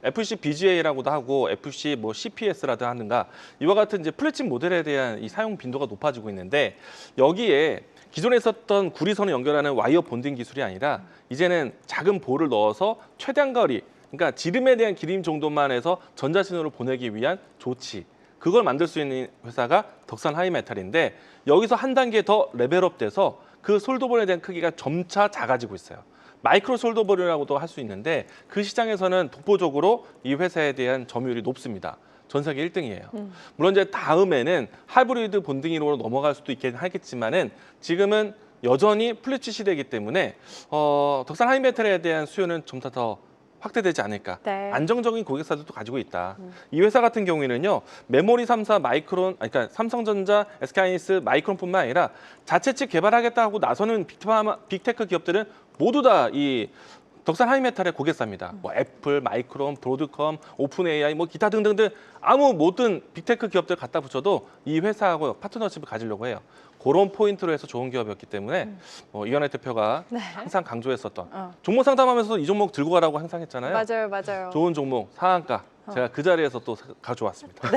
FC BGA라고도 하고 FC CPS라도 하는가 이와 같은 이제 플래닛 모델에 대한 이 사용 빈도가 높아지고 있는데 여기에 기존에 있었던 구리선을 연결하는 와이어 본딩 기술이 아니라 이제는 작은 볼을 넣어서 최대한 거리 그러니까 지름에 대한 길임 정도만 해서 전자신호를 보내기 위한 조치 그걸 만들 수 있는 회사가 덕산 하이메탈인데 여기서 한 단계 더 레벨업 돼서 그 솔더볼에 대한 크기가 점차 작아지고 있어요. 마이크로 솔더볼이라고도 할 수 있는데 그 시장에서는 독보적으로 이 회사에 대한 점유율이 높습니다. 전 세계 1등이에요. 물론 이제 다음에는 하이브리드 본딩으로 넘어갈 수도 있긴 하겠지만은 지금은 여전히 플래치 시대이기 때문에 덕산 하이메탈에 대한 수요는 좀 더 확대되지 않을까. 네. 안정적인 고객사들도 가지고 있다. 이 회사 같은 경우에는요. 메모리 3사 마이크론, 그러니까 삼성전자, SK하이닉스, 마이크론뿐만 아니라 자체 측 개발하겠다 하고 나서는 빅테크 기업들은 모두 다 이 덕산 하이메탈의 고객사입니다. 애플, 마이크론, 브로드컴, 오픈 AI, 기타 등등등 아무 모든 빅테크 기업들 갖다 붙여도 이 회사하고 파트너십을 가지려고 해요. 그런 포인트로 해서 좋은 기업이었기 때문에 이현애 대표가 항상 강조했었던 종목 상담하면서도 이 종목 들고 가라고 항상 했잖아요. 맞아요, 맞아요. 좋은 종목 상한가 제가 그 자리에서 또 가져왔습니다.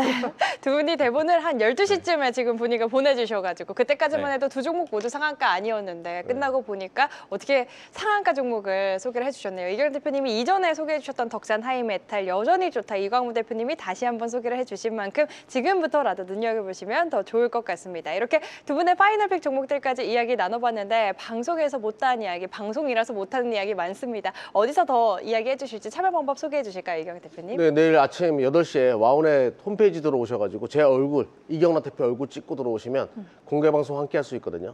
두 분이 대본을 한 12시쯤에 지금 분위기가 보내주셔가지고 그때까지만 네. 해도 두 종목 모두 상한가 아니었는데 끝나고 보니까 어떻게 상한가 종목을 소개를 해주셨네요. 이경환 대표님이 이전에 소개해주셨던 덕산 하이메탈 여전히 좋다. 이광무 대표님이 다시 한번 소개를 해주신 만큼 지금부터라도 눈여겨보시면 더 좋을 것 같습니다. 이렇게 두 분의 파이널픽 종목들까지 이야기 나눠봤는데 방송에서 못한 이야기, 방송이라서 못하는 이야기 많습니다. 어디서 더 이야기해 주실지 참여 방법 소개해 주실까요, 이경환 대표님? 네, 내일 아침 8시에 와운의 홈페이지 들어오셔가지고 제 얼굴, 이경란 대표 얼굴 찍고 들어오시면 공개 방송 함께 할 수 있거든요.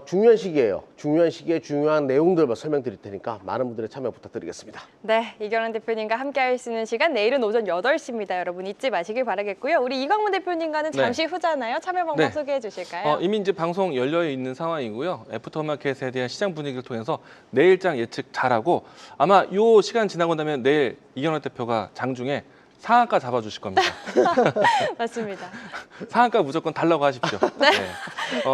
중요한 시기예요. 중요한 시기에 중요한 내용들 설명드릴 테니까 많은 분들의 참여 부탁드리겠습니다. 네, 이경환 대표님과 함께 할 수 있는 시간 내일은 오전 8시입니다. 여러분 잊지 마시길 바라겠고요. 우리 이광문 대표님과는 잠시 후잖아요. 참여 방법 네. 소개해 주실까요? 이미 이제 방송 열려 있는 상황이고요. 애프터마켓에 대한 시장 분위기를 통해서 내일장 예측 잘하고 아마 이 시간 지나고 나면 내일 이경환 대표가 장중에 상한가 잡아주실 겁니다. 맞습니다. 상한가 무조건 달라고 하십시오. 네.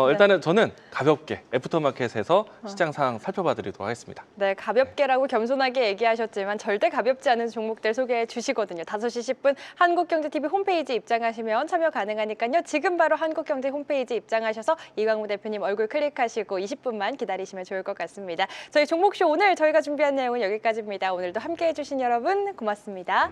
일단은 저는 가볍게 애프터마켓에서 시장 상황 살펴봐 드리도록 하겠습니다. 네, 가볍게라고 겸손하게 얘기하셨지만 절대 가볍지 않은 종목들 소개해 주시거든요. 5시 10분 한국경제TV 홈페이지 입장하시면 참여 가능하니까요. 지금 바로 한국경제 홈페이지 입장하셔서 이광무 대표님 얼굴 클릭하시고 20분만 기다리시면 좋을 것 같습니다. 저희 종목쇼 오늘 저희가 준비한 내용은 여기까지입니다. 오늘도 함께해 주신 여러분 고맙습니다.